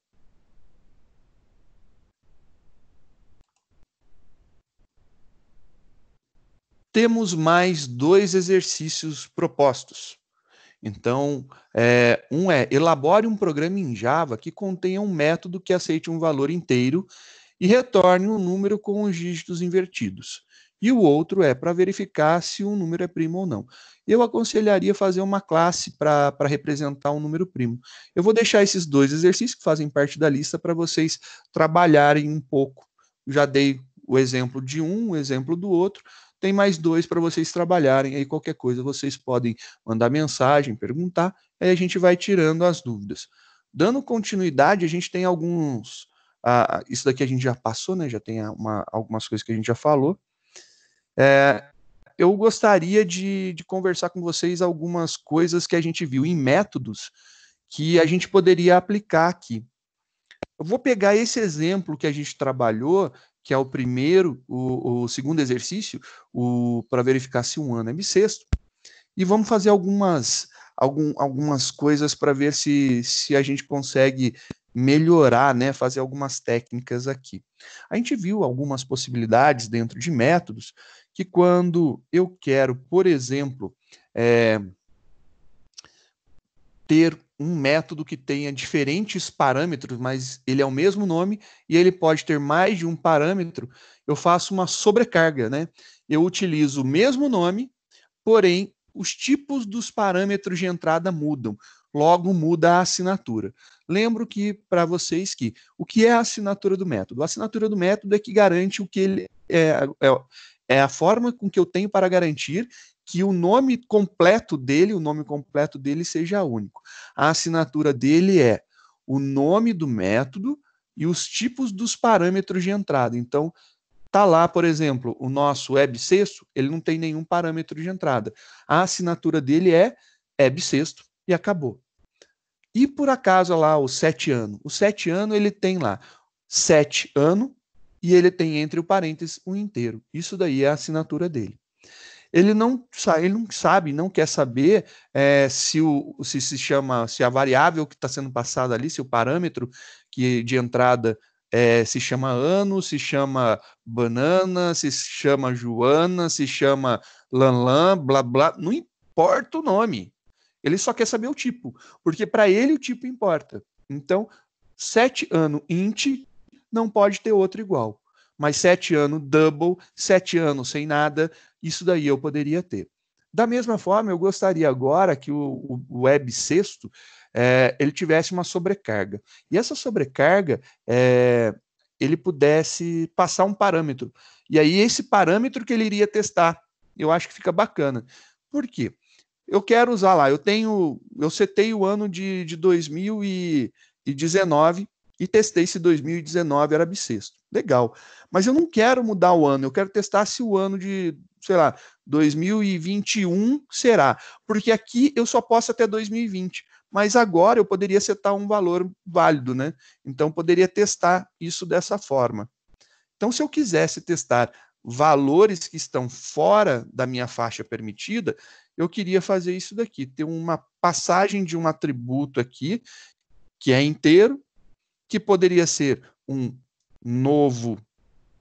Temos mais 2 exercícios propostos. Então, um é, elabore um programa em Java que contenha um método que aceite um valor inteiro e retorne um número com os dígitos invertidos. E o outro é para verificar se um número é primo ou não. Eu aconselharia fazer uma classe para representar um número primo. Eu vou deixar esses 2 exercícios que fazem parte da lista para vocês trabalharem um pouco. Já dei o exemplo de um, o exemplo do outro. Tem mais 2 para vocês trabalharem. Aí qualquer coisa vocês podem mandar mensagem, perguntar, aí a gente vai tirando as dúvidas. Dando continuidade, a gente tem alguns isso daqui a gente já passou, né? Já tem algumas coisas que a gente já falou. Eu gostaria de conversar com vocês algumas coisas que a gente viu em métodos que a gente poderia aplicar aqui. Eu vou pegar esse exemplo que a gente trabalhou, que é o primeiro, o segundo exercício, para verificar se um ano é bissexto, e vamos fazer algumas coisas para ver se a gente consegue melhorar, né, fazer algumas técnicas aqui. A gente viu algumas possibilidades dentro de métodos que quando eu quero, por exemplo, ter um método que tenha diferentes parâmetros, mas ele é o mesmo nome e ele pode ter mais de um parâmetro, eu faço uma sobrecarga, né? Eu utilizo o mesmo nome, porém os tipos dos parâmetros de entrada mudam, logo muda a assinatura. Lembro que para vocês que o que é a assinatura do método? A assinatura do método é que garante o que ele é a forma com que eu tenho para garantir que o nome completo dele seja único. A assinatura dele é o nome do método e os tipos dos parâmetros de entrada. Então, tá lá, por exemplo, o nosso bissexto, ele não tem nenhum parâmetro de entrada. A assinatura dele é bissexto e acabou. E por acaso lá o 7 ano? O 7 ano ele tem lá 7 ano e ele tem entre o parênteses um inteiro. Isso daí é a assinatura dele. Ele não sabe, não quer saber se a variável que está sendo passada ali, se o parâmetro de entrada se chama ano, se chama banana, se chama Joana, se chama Lanlan, blá blá, não importa o nome. Ele só quer saber o tipo, porque para ele o tipo importa. Então, 7 ano int não pode ter outro igual. Mas 7 ano double, 7 anos sem nada, isso daí eu poderia ter. Da mesma forma, eu gostaria agora que o web sexto ele tivesse uma sobrecarga. E essa sobrecarga ele pudesse passar um parâmetro. E aí esse parâmetro que ele iria testar, eu acho que fica bacana. Por quê? Eu quero usar lá, eu setei o ano de 2019 e testei se 2019 era bissexto. Legal. Mas eu não quero mudar o ano, eu quero testar se o ano de, sei lá, 2021 será. Porque aqui eu só posso até 2020. Mas agora eu poderia setar um valor válido, né? Então poderia testar isso dessa forma. Então, se eu quisesse testar valores que estão fora da minha faixa permitida, eu queria fazer isso daqui, ter uma passagem de um atributo aqui, que é inteiro, que poderia ser um novo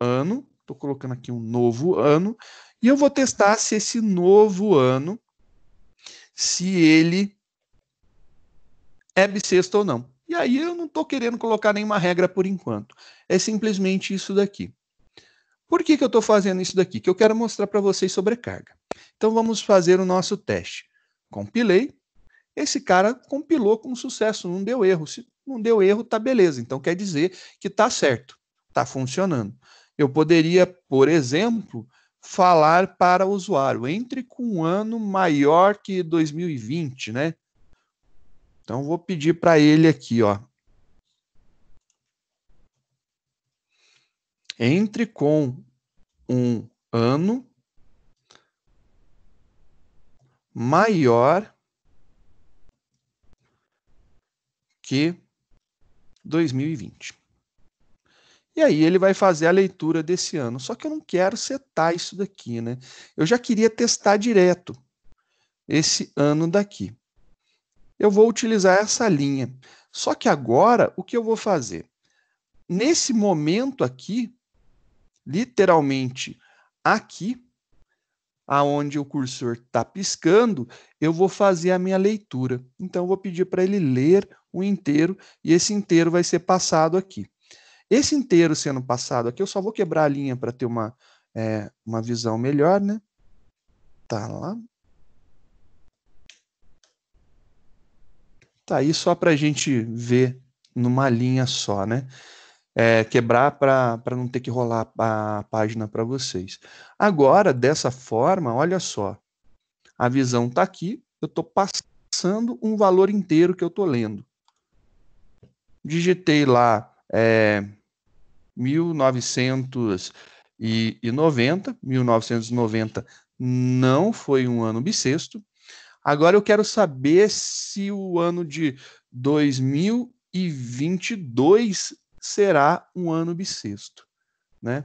ano, estou colocando aqui um novo ano, e eu vou testar se esse novo ano, se ele é bissexto ou não. E aí eu não estou querendo colocar nenhuma regra por enquanto. É simplesmente isso daqui. Por que eu estou fazendo isso daqui? Que eu quero mostrar para vocês sobrecarga. Então vamos fazer o nosso teste. Compilei. Esse cara compilou com sucesso, não deu erro. Se não deu erro, tá beleza. Então quer dizer que tá certo, tá funcionando. Eu poderia, por exemplo, falar para o usuário, entre com um ano maior que 2020, né? Então vou pedir para ele aqui, ó. Entre com um ano maior que 2020. E aí ele vai fazer a leitura desse ano. Só que eu não quero setar isso daqui, né? Eu já queria testar direto esse ano daqui. Eu vou utilizar essa linha. Só que agora, o que eu vou fazer? Nesse momento aqui, literalmente aqui, aonde o cursor está piscando, eu vou fazer a minha leitura. Então, eu vou pedir para ele ler o inteiro, e esse inteiro vai ser passado aqui. Esse inteiro sendo passado aqui, eu só vou quebrar a linha para ter uma visão melhor, né? Tá lá. Tá aí só para a gente ver numa linha só, né? Quebrar para não ter que rolar a página para vocês. Agora, dessa forma, olha só. A visão está aqui, eu estou passando um valor inteiro que eu estou lendo. Digitei lá 1990 não foi um ano bissexto. Agora eu quero saber se o ano de 2022 será um ano bissexto, né?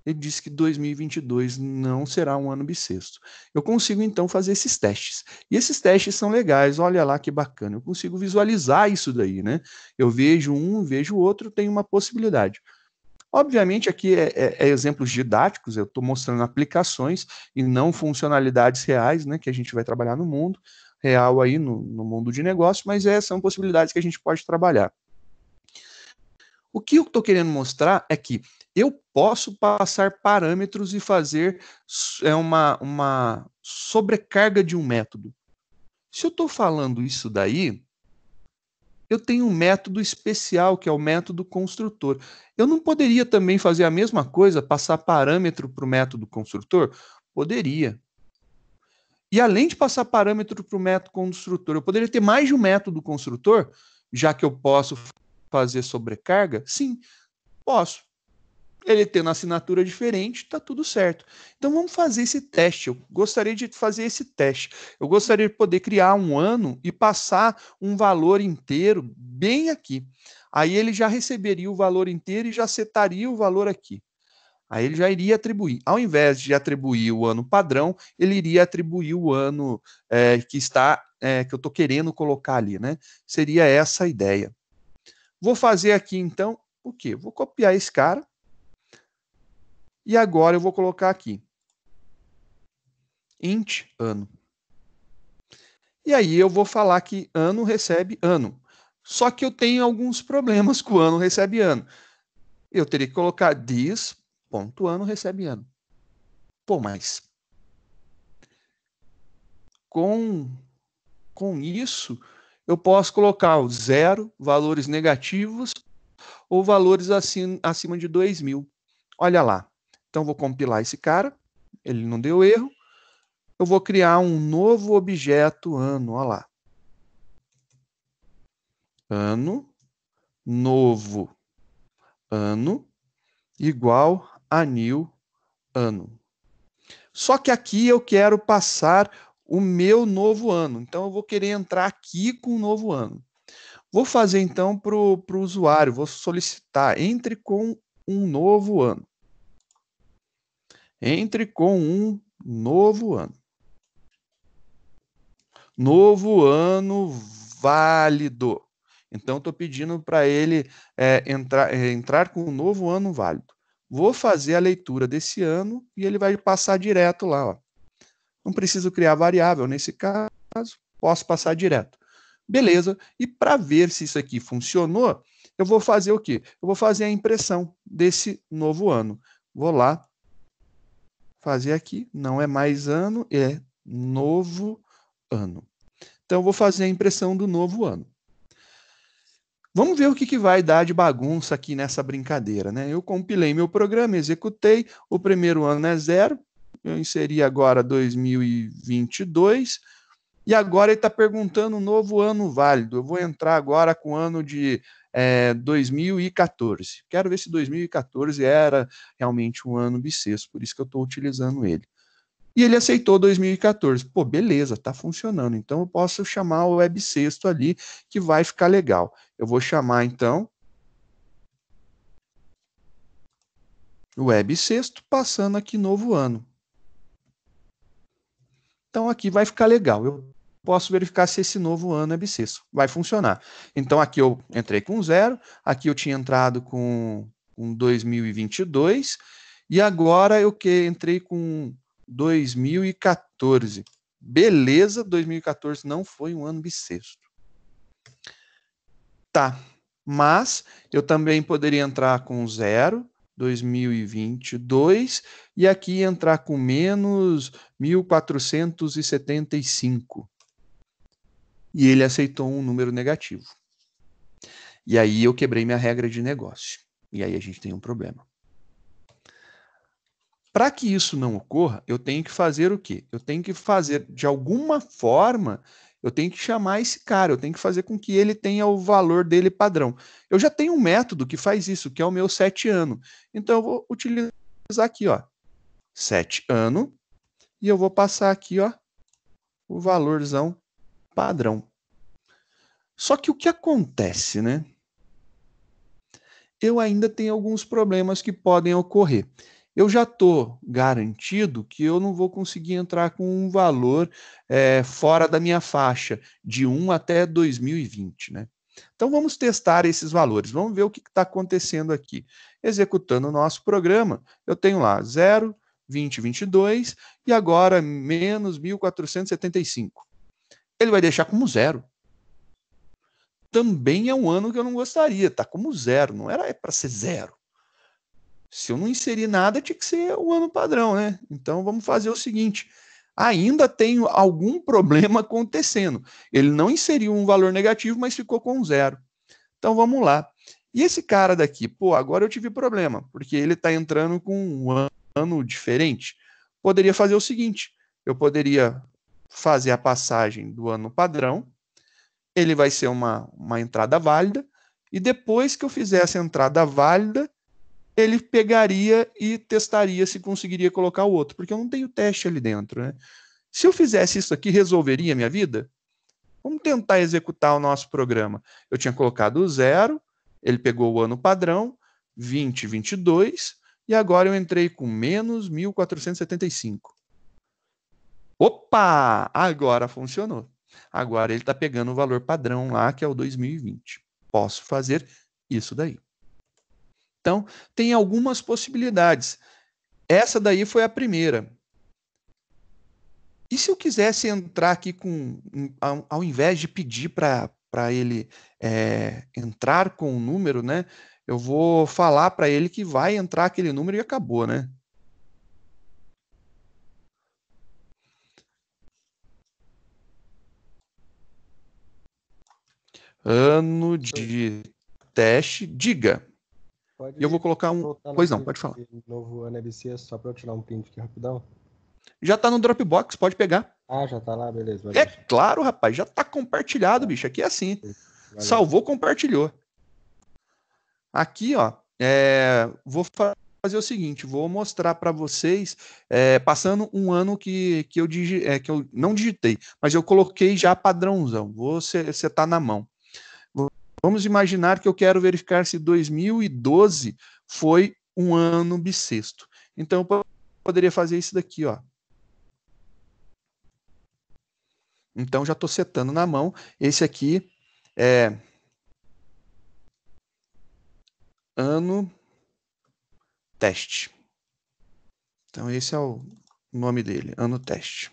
Ele disse que 2022 não será um ano bissexto. Eu consigo, então, fazer esses testes. E esses testes são legais, olha lá que bacana. Eu consigo visualizar isso daí, né? Eu vejo um, vejo o outro, tem uma possibilidade. Obviamente, aqui é exemplos didáticos, eu estou mostrando aplicações e não funcionalidades reais, né, que a gente vai trabalhar no mundo real aí, no mundo de negócio, mas são possibilidades que a gente pode trabalhar. O que eu estou querendo mostrar é que eu posso passar parâmetros e fazer uma sobrecarga de um método. Se eu estou falando isso daí, eu tenho um método especial, que é o método construtor. Eu não poderia também fazer a mesma coisa, passar parâmetro para o método construtor? Poderia. E além de passar parâmetro para o método construtor, eu poderia ter mais de um método construtor, já que eu posso fazer sobrecarga? Sim, posso. Ele tendo assinatura diferente, está tudo certo. Então vamos fazer esse teste. Eu gostaria de fazer esse teste. Eu gostaria de poder criar um ano e passar um valor inteiro bem aqui. Aí ele já receberia o valor inteiro e já setaria o valor aqui. Aí ele já iria atribuir. Ao invés de atribuir o ano padrão, ele iria atribuir o ano que eu estou querendo colocar ali, né? Seria essa a ideia. Vou fazer aqui então o quê? Vou copiar esse cara. E agora eu vou colocar aqui, int ano. E aí eu vou falar que ano recebe ano. Só que eu tenho alguns problemas com o ano recebe ano. Eu teria que colocar this.ano recebe ano. Pô, mas com isso eu posso colocar o 0, valores negativos ou valores acima de 2.000. Olha lá. Então vou compilar esse cara. Ele não deu erro. Eu vou criar um novo objeto ano, olha lá. Ano, novo ano, igual a new ano. Só que aqui eu quero passar o meu novo ano. Então, eu vou querer entrar aqui com o novo ano. Vou fazer, então, para o usuário, vou solicitar, entre com um novo ano. Entre com um novo ano. Novo ano válido. Então, estou pedindo para ele entrar com um novo ano válido. vou fazer a leitura desse ano e ele vai passar direto lá, ó. Não preciso criar variável nesse caso, posso passar direto. Beleza, e para ver se isso aqui funcionou, eu vou fazer o quê? Eu vou fazer a impressão desse novo ano. Vou lá, fazer aqui, não é mais ano, é novo ano. Então, eu vou fazer a impressão do novo ano. Vamos ver o que vai dar de bagunça aqui nessa brincadeira, né? Eu compilei meu programa, executei, o primeiro ano é 0, eu inseri agora 2022, e agora ele está perguntando um novo ano válido. Eu vou entrar agora com o ano de 2014. Quero ver se 2014 era realmente um ano bissexto, por isso que eu estou utilizando ele. E ele aceitou 2014. Pô, beleza, tá funcionando. Então eu posso chamar o web sexto ali, que vai ficar legal. Eu vou chamar então o web sexto, passando aqui novo ano. Então aqui vai ficar legal. Eu posso verificar se esse novo ano é bissexto. Vai funcionar. Então aqui eu entrei com 0, aqui eu tinha entrado com 2022, e agora eu entrei com 2014. Beleza, 2014 não foi um ano bissexto. Tá, mas eu também poderia entrar com 0, 2022, e aqui entrar com menos 1475. E ele aceitou um número negativo. E aí eu quebrei minha regra de negócio. E aí a gente tem um problema. Para que isso não ocorra, eu tenho que fazer o quê? Eu tenho que fazer, de alguma forma, eu tenho que chamar esse cara, eu tenho que fazer com que ele tenha o valor dele padrão. Eu já tenho um método que faz isso, que é o meu setAno. Então eu vou utilizar aqui, ó, setAno, e eu vou passar aqui, ó, o valorzão padrão. Só que o que acontece, né? Eu ainda tenho alguns problemas que podem ocorrer. Eu já estou garantido que eu não vou conseguir entrar com um valor fora da minha faixa, de 1 até 2020, né? Então vamos testar esses valores, vamos ver o que está acontecendo aqui. Executando o nosso programa, eu tenho lá 0, 20, 22 e agora menos 1475. Ele vai deixar como 0. Também é um ano que eu não gostaria, tá como 0, não era para ser 0. Se eu não inserir nada, tinha que ser o ano padrão, né? Então vamos fazer o seguinte: ainda tem algum problema acontecendo. Ele não inseriu um valor negativo, mas ficou com 0. Então vamos lá. E esse cara daqui, pô, agora eu tive problema, porque ele está entrando com um ano diferente. Poderia fazer o seguinte: eu poderia fazer a passagem do ano padrão, ele vai ser uma entrada válida, e depois que eu fizer essa entrada válida, ele pegaria e testaria se conseguiria colocar o outro, porque eu não tenho teste ali dentro, né? Se eu fizesse isso aqui, resolveria a minha vida? Vamos tentar executar o nosso programa. Eu tinha colocado o 0, ele pegou o ano padrão, 20, 22, e agora eu entrei com menos 1475. Opa! Agora funcionou. Agora ele está pegando o valor padrão lá, que é o 2020. Posso fazer isso daí. Então, tem algumas possibilidades. Essa daí foi a primeira. E se eu quisesse entrar aqui com, ao invés de pedir para ele entrar com o número, né? Eu vou falar para ele que vai entrar aquele número e acabou, né? Ano de teste, diga. E eu vou Pode colocar um. voltar Pois não, naquele pode falar. novo NBC só para eu tirar um print aqui rapidão? Já está no Dropbox, pode pegar. Ah, já tá lá, beleza. É Valeu. claro, rapaz, já está compartilhado, Tá, bicho. Aqui é assim. valeu. Salvou, compartilhou. Aqui, ó, vou fazer o seguinte, vou mostrar para vocês, passando um ano que eu não digitei, mas eu coloquei já padrãozão, vou setar na mão. Vamos imaginar que eu quero verificar se 2012 foi um ano bissexto. Então, eu poderia fazer isso daqui, ó. Então, já estou setando na mão. Esse aqui é ano teste. Então esse é o nome dele, ano teste.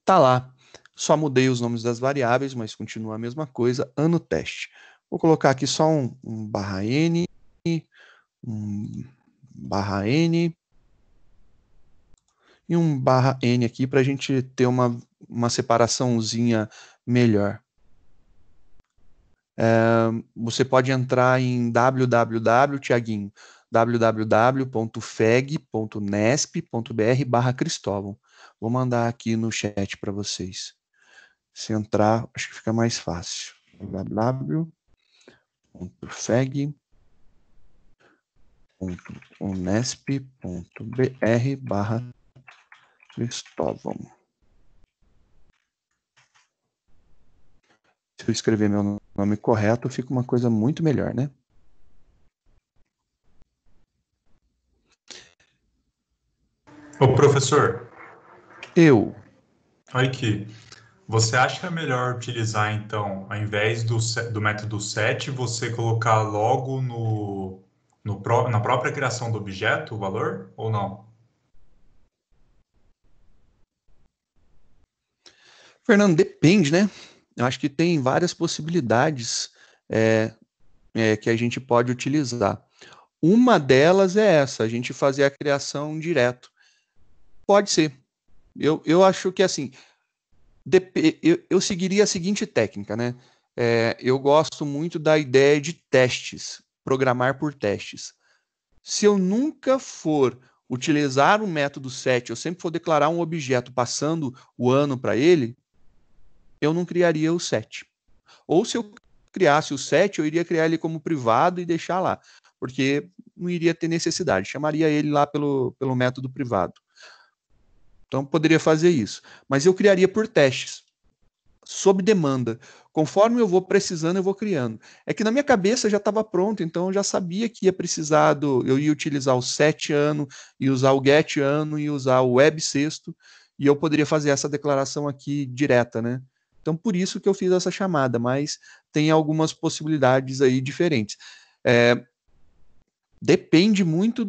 Tá lá. Só mudei os nomes das variáveis, mas continua a mesma coisa, ano teste. Vou colocar aqui só um barra N, um barra N e um barra N aqui para a gente ter uma separaçãozinha melhor. Você pode entrar em www, Tiaguinho, www.feg.nesp.br/Cristóvão. Vou mandar aqui no chat para vocês. Se entrar, acho que fica mais fácil. www.feg.unesp.br/Cristóvão. Se eu escrever meu nome correto, fica uma coisa muito melhor, né? Ô, professor, Eu. olha aqui. Você acha que é melhor utilizar, então, ao invés do método set, você colocar logo na própria criação do objeto o valor ou não? Fernando, depende, né? Eu acho que tem várias possibilidades que a gente pode utilizar. Uma delas é essa, a gente fazer a criação direto. Pode ser. Eu acho que assim, eu seguiria a seguinte técnica, né? Eu gosto muito da ideia de testes, programar por testes. Se eu nunca for utilizar o método set, eu sempre for declarar um objeto passando o ano para ele, eu não criaria o set. Ou se eu criasse o set, eu iria criar ele como privado e deixar lá, porque não iria ter necessidade, chamaria ele lá pelo método privado. Então, poderia fazer isso. Mas eu criaria por testes, sob demanda. Conforme eu vou precisando, eu vou criando. É que na minha cabeça já estava pronto, então eu já sabia que ia precisar eu ia utilizar o set ano, e usar o get ano, e usar o web sexto, e eu poderia fazer essa declaração aqui direta, né? Então, por isso que eu fiz essa chamada, mas tem algumas possibilidades aí diferentes. Depende muito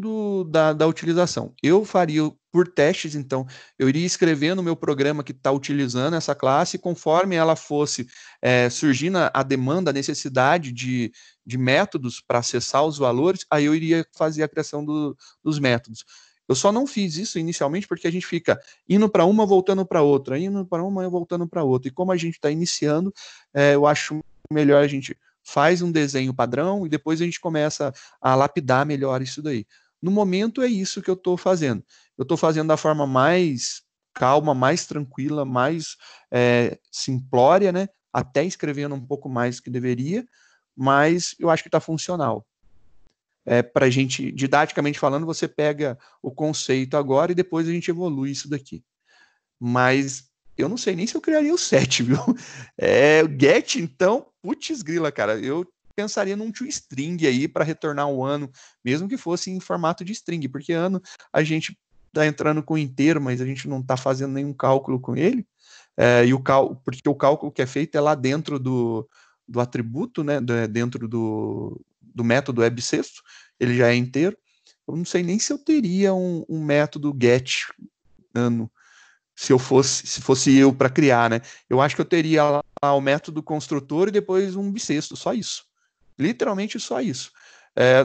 da utilização. Eu faria por testes, então, eu iria escrever no meu programa que está utilizando essa classe, conforme ela fosse surgindo a demanda, a necessidade de métodos para acessar os valores, aí eu iria fazer a criação dos métodos. Eu só não fiz isso inicialmente porque a gente fica indo para uma, voltando para outra, indo para uma e voltando para outra. E como a gente está iniciando, eu acho melhor a gente faz um desenho padrão e depois a gente começa a lapidar melhor isso daí. No momento é isso que eu estou fazendo. Eu estou fazendo da forma mais calma, mais tranquila, mais simplória, né? Até escrevendo um pouco mais do que deveria, mas eu acho que está funcional. Para a gente, didaticamente falando, você pega o conceito agora e depois a gente evolui isso daqui. Mas eu não sei nem se eu criaria o set, viu? O get, então, putz grila, cara. Eu pensaria num toString aí para retornar um ano, mesmo que fosse em formato de string, porque ano a gente está entrando com inteiro, mas a gente não está fazendo nenhum cálculo com ele. Porque o cálculo que é feito é lá dentro do atributo, né? Dentro do método websexto, ele já é inteiro. Eu não sei nem se eu teria um método get ano se fosse eu para criar, né? Eu acho que eu teria lá o método construtor e depois um bissexto, só isso. Literalmente só isso.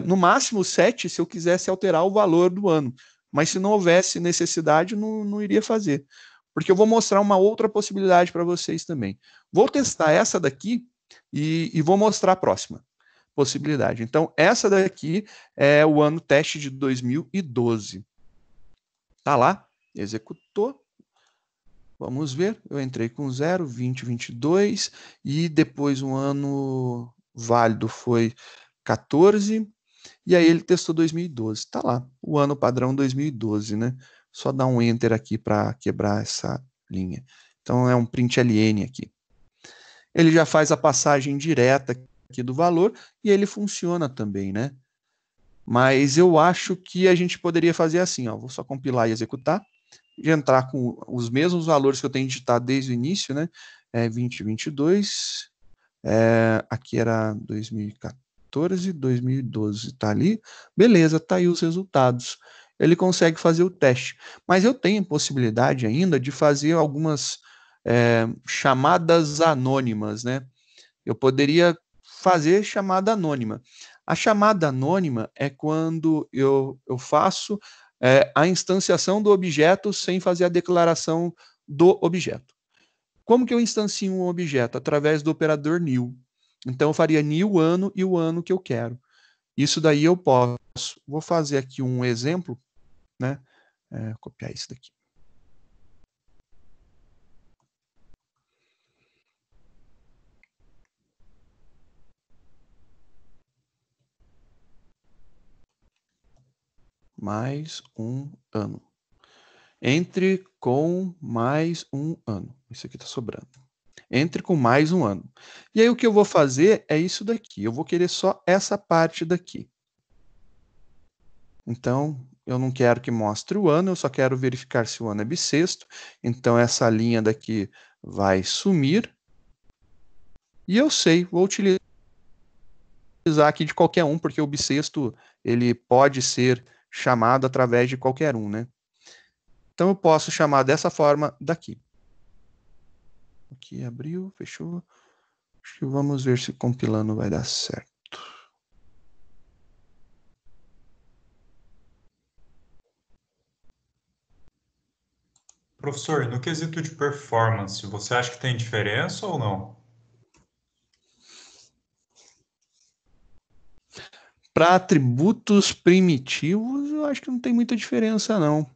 No máximo 7 se eu quisesse alterar o valor do ano. Mas se não houvesse necessidade, não iria fazer. Porque eu vou mostrar uma outra possibilidade para vocês também. Vou testar essa daqui e vou mostrar a próxima possibilidade. Então, essa daqui é o ano teste de 2012. Tá lá, executou. Vamos ver, eu entrei com 0, 20, 22, e depois um ano válido foi 14, e aí ele testou 2012. Tá lá, o ano padrão 2012, né? Só dar um enter aqui para quebrar essa linha. Então é um print ln aqui. Ele já faz a passagem direta aqui do valor e ele funciona também, né? Mas eu acho que a gente poderia fazer assim, ó, vou só compilar e executar, de entrar com os mesmos valores que eu tenho digitado desde o início, né? 2022, aqui era 2014, 2014, 2012 está ali, beleza, está aí os resultados. Ele consegue fazer o teste. Mas eu tenho possibilidade ainda de fazer algumas chamadas anônimas, né? Eu poderia fazer chamada anônima. A chamada anônima é quando eu faço a instanciação do objeto sem fazer a declaração do objeto. Como que eu instancio um objeto? Através do operador new. Então, eu faria new ano e o ano que eu quero. Isso daí eu posso. Vou fazer aqui um exemplo, né? Copiar isso daqui. Mais um ano. Entre com mais um ano. Isso aqui está sobrando. Entre com mais um ano. E aí o que eu vou fazer é isso daqui. Eu vou querer só essa parte daqui. Então, eu não quero que mostre o ano, eu só quero verificar se o ano é bissexto. Então, essa linha daqui vai sumir. E eu sei, vou utilizar aqui de qualquer um, porque o bissexto ele pode ser chamado através de qualquer um, né? Então, eu posso chamar dessa forma daqui. Aqui abriu, fechou. Acho que vamos ver se compilando vai dar certo. Professor, no quesito de performance, você acha que tem diferença ou não? Para atributos primitivos, eu acho que não tem muita diferença, não.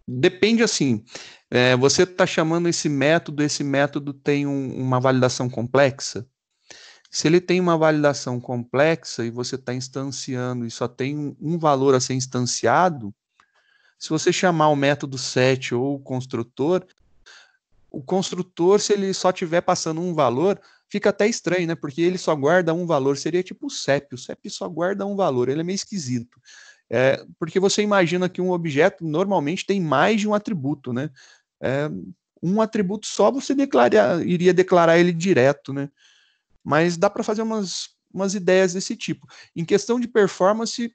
Depende assim, você está chamando esse método tem uma validação complexa? Se ele tem uma validação complexa e você está instanciando e só tem um valor a ser instanciado, se você chamar o método set ou o construtor, se ele só estiver passando um valor, fica até estranho, né? Porque ele só guarda um valor, seria tipo o CEP só guarda um valor, ele é meio esquisito. Porque você imagina que um objeto normalmente tem mais de um atributo, né? Um atributo só você iria declarar ele direto, né? Mas dá para fazer umas ideias desse tipo. Em questão de performance,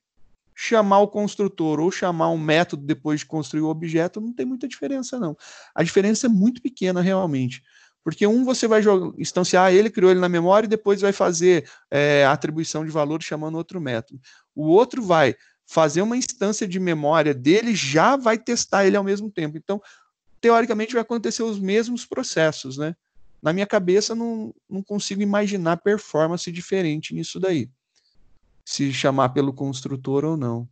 chamar o construtor ou chamar um método depois de construir o objeto não tem muita diferença, não. A diferença é muito pequena, realmente. Porque um você vai instanciar ele, criou ele na memória, e depois vai fazer a atribuição de valor chamando outro método. O outro vai fazer uma instância de memória dele, já vai testar ele ao mesmo tempo. Então, teoricamente, vai acontecer os mesmos processos, né? Na minha cabeça, não consigo imaginar performance diferente nisso daí. Se chamar pelo construtor ou não.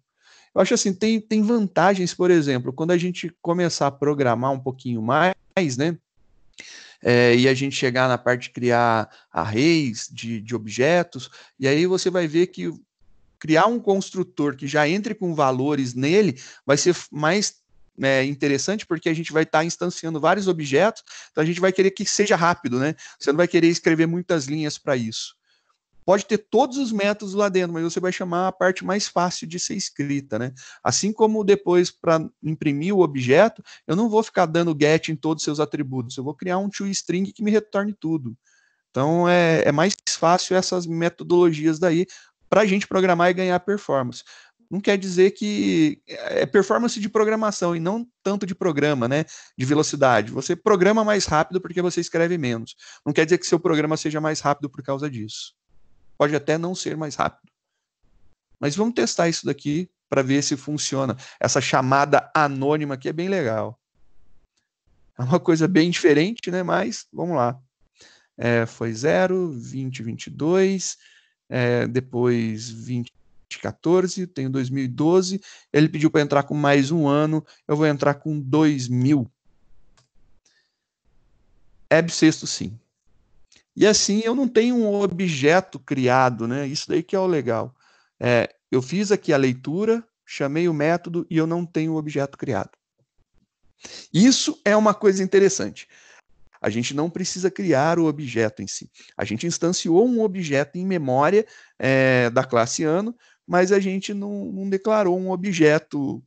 Eu acho assim, tem vantagens, por exemplo, quando a gente começar a programar um pouquinho mais, né? E a gente chegar na parte de criar arrays de objetos, e aí você vai ver que criar um construtor que já entre com valores nele vai ser mais interessante, porque a gente vai estar instanciando vários objetos, então a gente vai querer que seja rápido, né? Você não vai querer escrever muitas linhas para isso. Pode ter todos os métodos lá dentro, mas você vai chamar a parte mais fácil de ser escrita, né? Assim como depois, para imprimir o objeto, eu não vou ficar dando get em todos os seus atributos, eu vou criar um toString que me retorne tudo. Então, é mais fácil essas metodologias daí para a gente programar e ganhar performance. Não quer dizer que é performance de programação e não tanto de programa, né? De velocidade. Você programa mais rápido porque você escreve menos. Não quer dizer que seu programa seja mais rápido por causa disso. Pode até não ser mais rápido. Mas vamos testar isso daqui para ver se funciona. Essa chamada anônima aqui é bem legal. É uma coisa bem diferente, né? Mas vamos lá. Foi 0, 20, 22, depois 2014, tenho 2012. Ele pediu para entrar com mais um ano, eu vou entrar com 2000. É bissexto, sim. E assim, eu não tenho um objeto criado, né? Isso daí que é o legal. Eu fiz aqui a leitura, chamei o método e eu não tenho o objeto criado. Isso é uma coisa interessante. A gente não precisa criar o objeto em si. A gente instanciou um objeto em memória da classe ano, mas a gente não declarou um objeto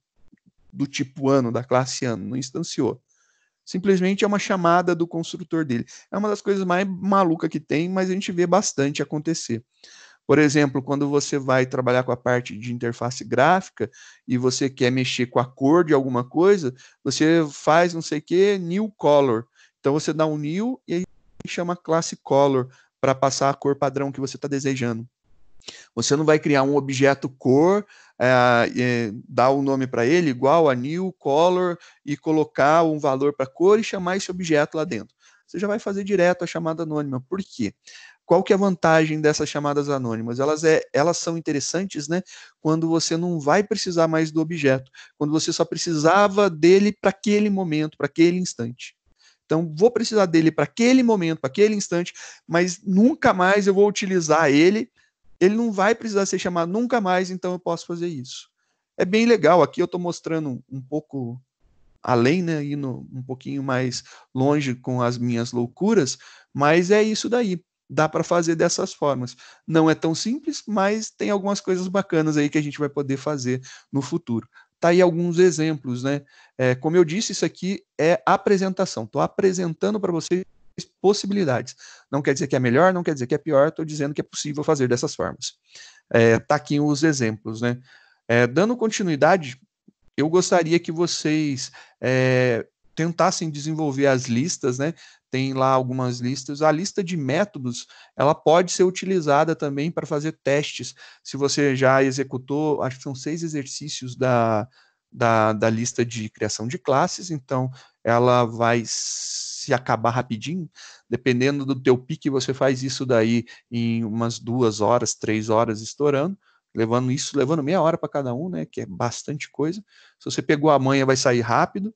do tipo ano, da classe ano, não instanciou. Simplesmente é uma chamada do construtor dele. É uma das coisas mais malucas que tem, mas a gente vê bastante acontecer. Por exemplo, quando você vai trabalhar com a parte de interface gráfica e você quer mexer com a cor de alguma coisa, você faz não sei o que, new color. Então você dá um new e aí chama a classe color para passar a cor padrão que você está desejando. Você não vai criar um objeto cor, dar um nome para ele igual a new color e colocar um valor para cor e chamar esse objeto lá dentro. Você já vai fazer direto a chamada anônima. Por quê? Qual que é a vantagem dessas chamadas anônimas? Elas são interessantes, né, quando você não vai precisar mais do objeto, quando você só precisava dele para aquele momento, para aquele instante. Então, vou precisar dele para aquele momento, para aquele instante, mas nunca mais eu vou utilizar ele. Ele não vai precisar ser chamado nunca mais, então eu posso fazer isso. É bem legal. Aqui eu estou mostrando um pouco além, né, indo um pouquinho mais longe com as minhas loucuras, mas é isso daí. Dá para fazer dessas formas. Não é tão simples, mas tem algumas coisas bacanas aí que a gente vai poder fazer no futuro. Tá aí alguns exemplos, né? Como eu disse, isso aqui é apresentação. Estou apresentando para vocês possibilidades. Não quer dizer que é melhor, não quer dizer que é pior, estou dizendo que é possível fazer dessas formas. Tá aqui os exemplos, né? Dando continuidade, eu gostaria que vocês tentassem desenvolver as listas, né? Tem lá algumas listas. A lista de métodos, ela pode ser utilizada também para fazer testes. Se você já executou, acho que são 6 exercícios da lista de criação de classes, então ela vai se acabar rapidinho. Dependendo do teu pique, você faz isso daí em umas 2 horas, 3 horas estourando, levando meia hora para cada um, né? Que é bastante coisa. Se você pegou a manha, vai sair rápido.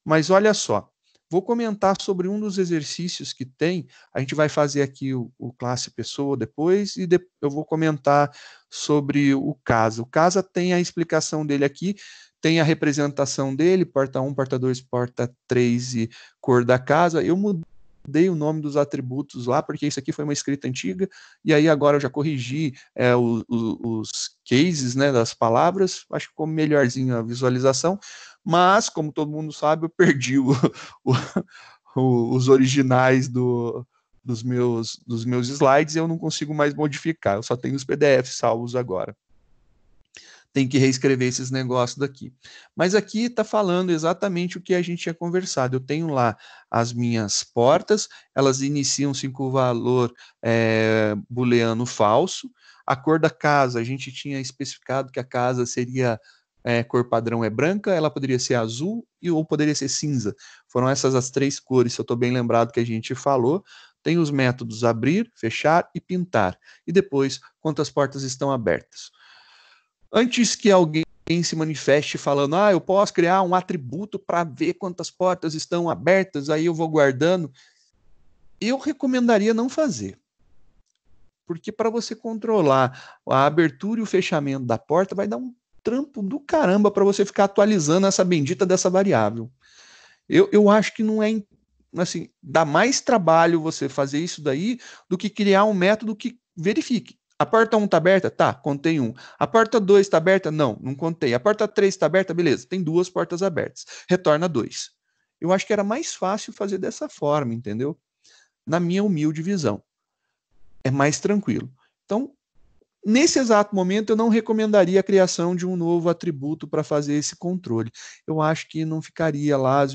Mas olha só, vou comentar sobre um dos exercícios que tem. A gente vai fazer aqui o classe pessoa depois, e eu vou comentar sobre o casa. O casa tem a explicação dele aqui, tem a representação dele, porta 1, porta 2, porta 3 e cor da casa. Eu mudei o nome dos atributos lá, porque isso aqui foi uma escrita antiga, e aí agora eu já corrigi os cases, né, das palavras, acho que ficou melhorzinho a visualização, mas, como todo mundo sabe, eu perdi os originais dos meus slides e eu não consigo mais modificar, eu só tenho os PDFs salvos agora. Tem que reescrever esses negócios daqui. Mas aqui está falando exatamente o que a gente tinha conversado. Eu tenho lá as minhas portas, elas iniciam-se com o valor booleano falso. A cor da casa, a gente tinha especificado que a casa seria cor padrão é branca, ela poderia ser azul ou poderia ser cinza. Foram essas as 3 cores, se eu estou bem lembrado que a gente falou. Tem os métodos abrir, fechar e pintar. E depois, quantas portas estão abertas. Antes que alguém se manifeste falando, eu posso criar um atributo para ver quantas portas estão abertas, aí eu vou guardando, eu recomendaria não fazer. Porque para você controlar a abertura e o fechamento da porta, vai dar um trampo do caramba para você ficar atualizando essa bendita dessa variável. Eu acho que não é, assim, dá mais trabalho você fazer isso daí do que criar um método que verifique. A porta 1 está aberta? Tá, contei 1. A porta 2 está aberta? Não contei. A porta 3 está aberta? Beleza, tem 2 portas abertas. Retorna 2. Eu acho que era mais fácil fazer dessa forma, entendeu? Na minha humilde visão. É mais tranquilo. Então, nesse exato momento, eu não recomendaria a criação de um novo atributo para fazer esse controle. Eu acho que não ficaria lá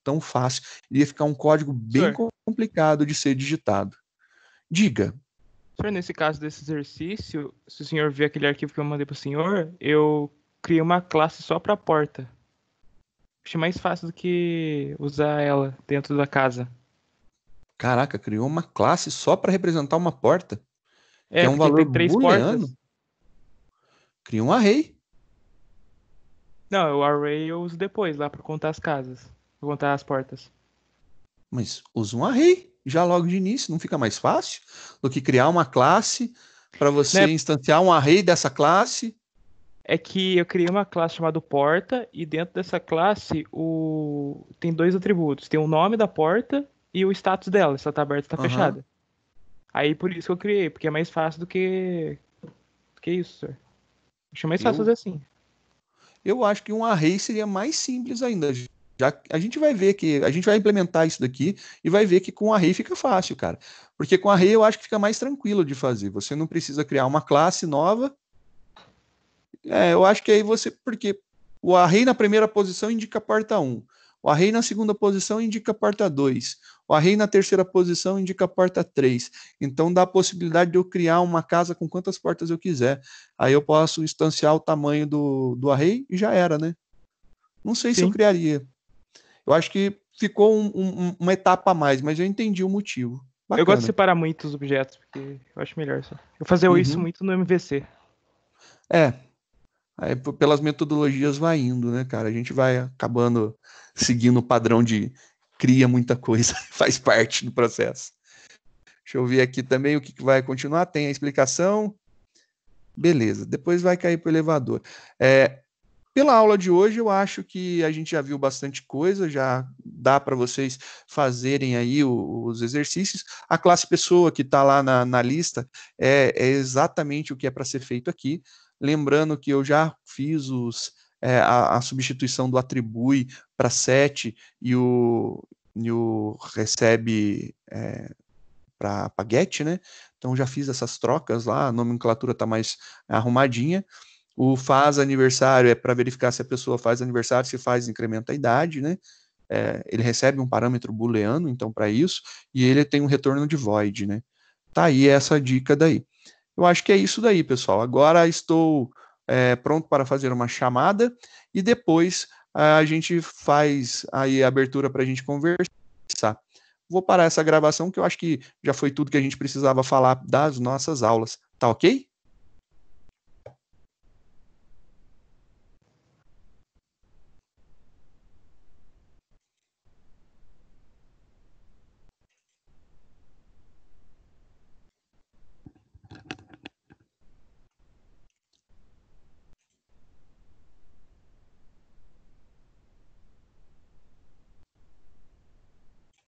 tão fácil. Iria ficar um código bem complicado de ser digitado. Diga. Senhor, nesse caso desse exercício, se o senhor ver aquele arquivo que eu mandei para o senhor, eu criei uma classe só para a porta. Achei mais fácil do que usar ela dentro da casa. Caraca, criou uma classe só para representar uma porta? Que é um porque valor tem 3 booleano? portas. Cria um array. Não, o array eu uso depois lá para contar as casas. Pra contar as portas. Mas usa um array já logo de início, não fica mais fácil do que criar uma classe para você instanciar um array dessa classe? É que eu criei uma classe chamada porta e dentro dessa classe tem 2 atributos. Tem o nome da porta e o status dela, se ela tá aberta ou tá fechada. Aí por isso que eu criei, porque é mais fácil do que isso, senhor. Achei mais fácil fazer assim. Eu acho que um array seria mais simples ainda. a gente vai ver que a gente vai implementar isso daqui e vai ver que com array fica fácil, cara. Porque com array eu acho que fica mais tranquilo de fazer. Você não precisa criar uma classe nova. Eu acho que aí porque o array na primeira posição indica a porta 1. O array na segunda posição indica a porta 2. O array na terceira posição indica a porta 3. Então dá a possibilidade de eu criar uma casa com quantas portas eu quiser. Aí eu posso instanciar o tamanho do array e já era, né? Não sei se eu criaria. Eu acho que ficou uma etapa a mais, mas eu entendi o motivo. Bacana. Eu gosto de separar muito os objetos, porque eu acho melhor só. Eu fazia isso muito no MVC. Aí, pelas metodologias vai indo, né, cara? A gente vai acabando seguindo o padrão de cria muita coisa, faz parte do processo. Deixa eu ver aqui também o que vai continuar. Tem a explicação. Beleza, depois vai cair para o elevador. Pela aula de hoje, eu acho que a gente já viu bastante coisa, já dá para vocês fazerem aí os exercícios. A classe pessoa que está lá na lista é exatamente o que é para ser feito aqui. Lembrando que eu já fiz a substituição do atribui para set e o recebe para get, né? Então já fiz essas trocas lá, a nomenclatura está mais arrumadinha. O faz aniversário é para verificar se a pessoa faz aniversário, se faz, incrementa a idade, né? Ele recebe um parâmetro booleano, então, para isso, e ele tem um retorno de void, né? Tá aí essa dica daí. Eu acho que é isso daí, pessoal. Agora estou pronto para fazer uma chamada e depois a gente faz aí a abertura para a gente conversar. Vou parar essa gravação, que eu acho que já foi tudo que a gente precisava falar das nossas aulas. Tá ok?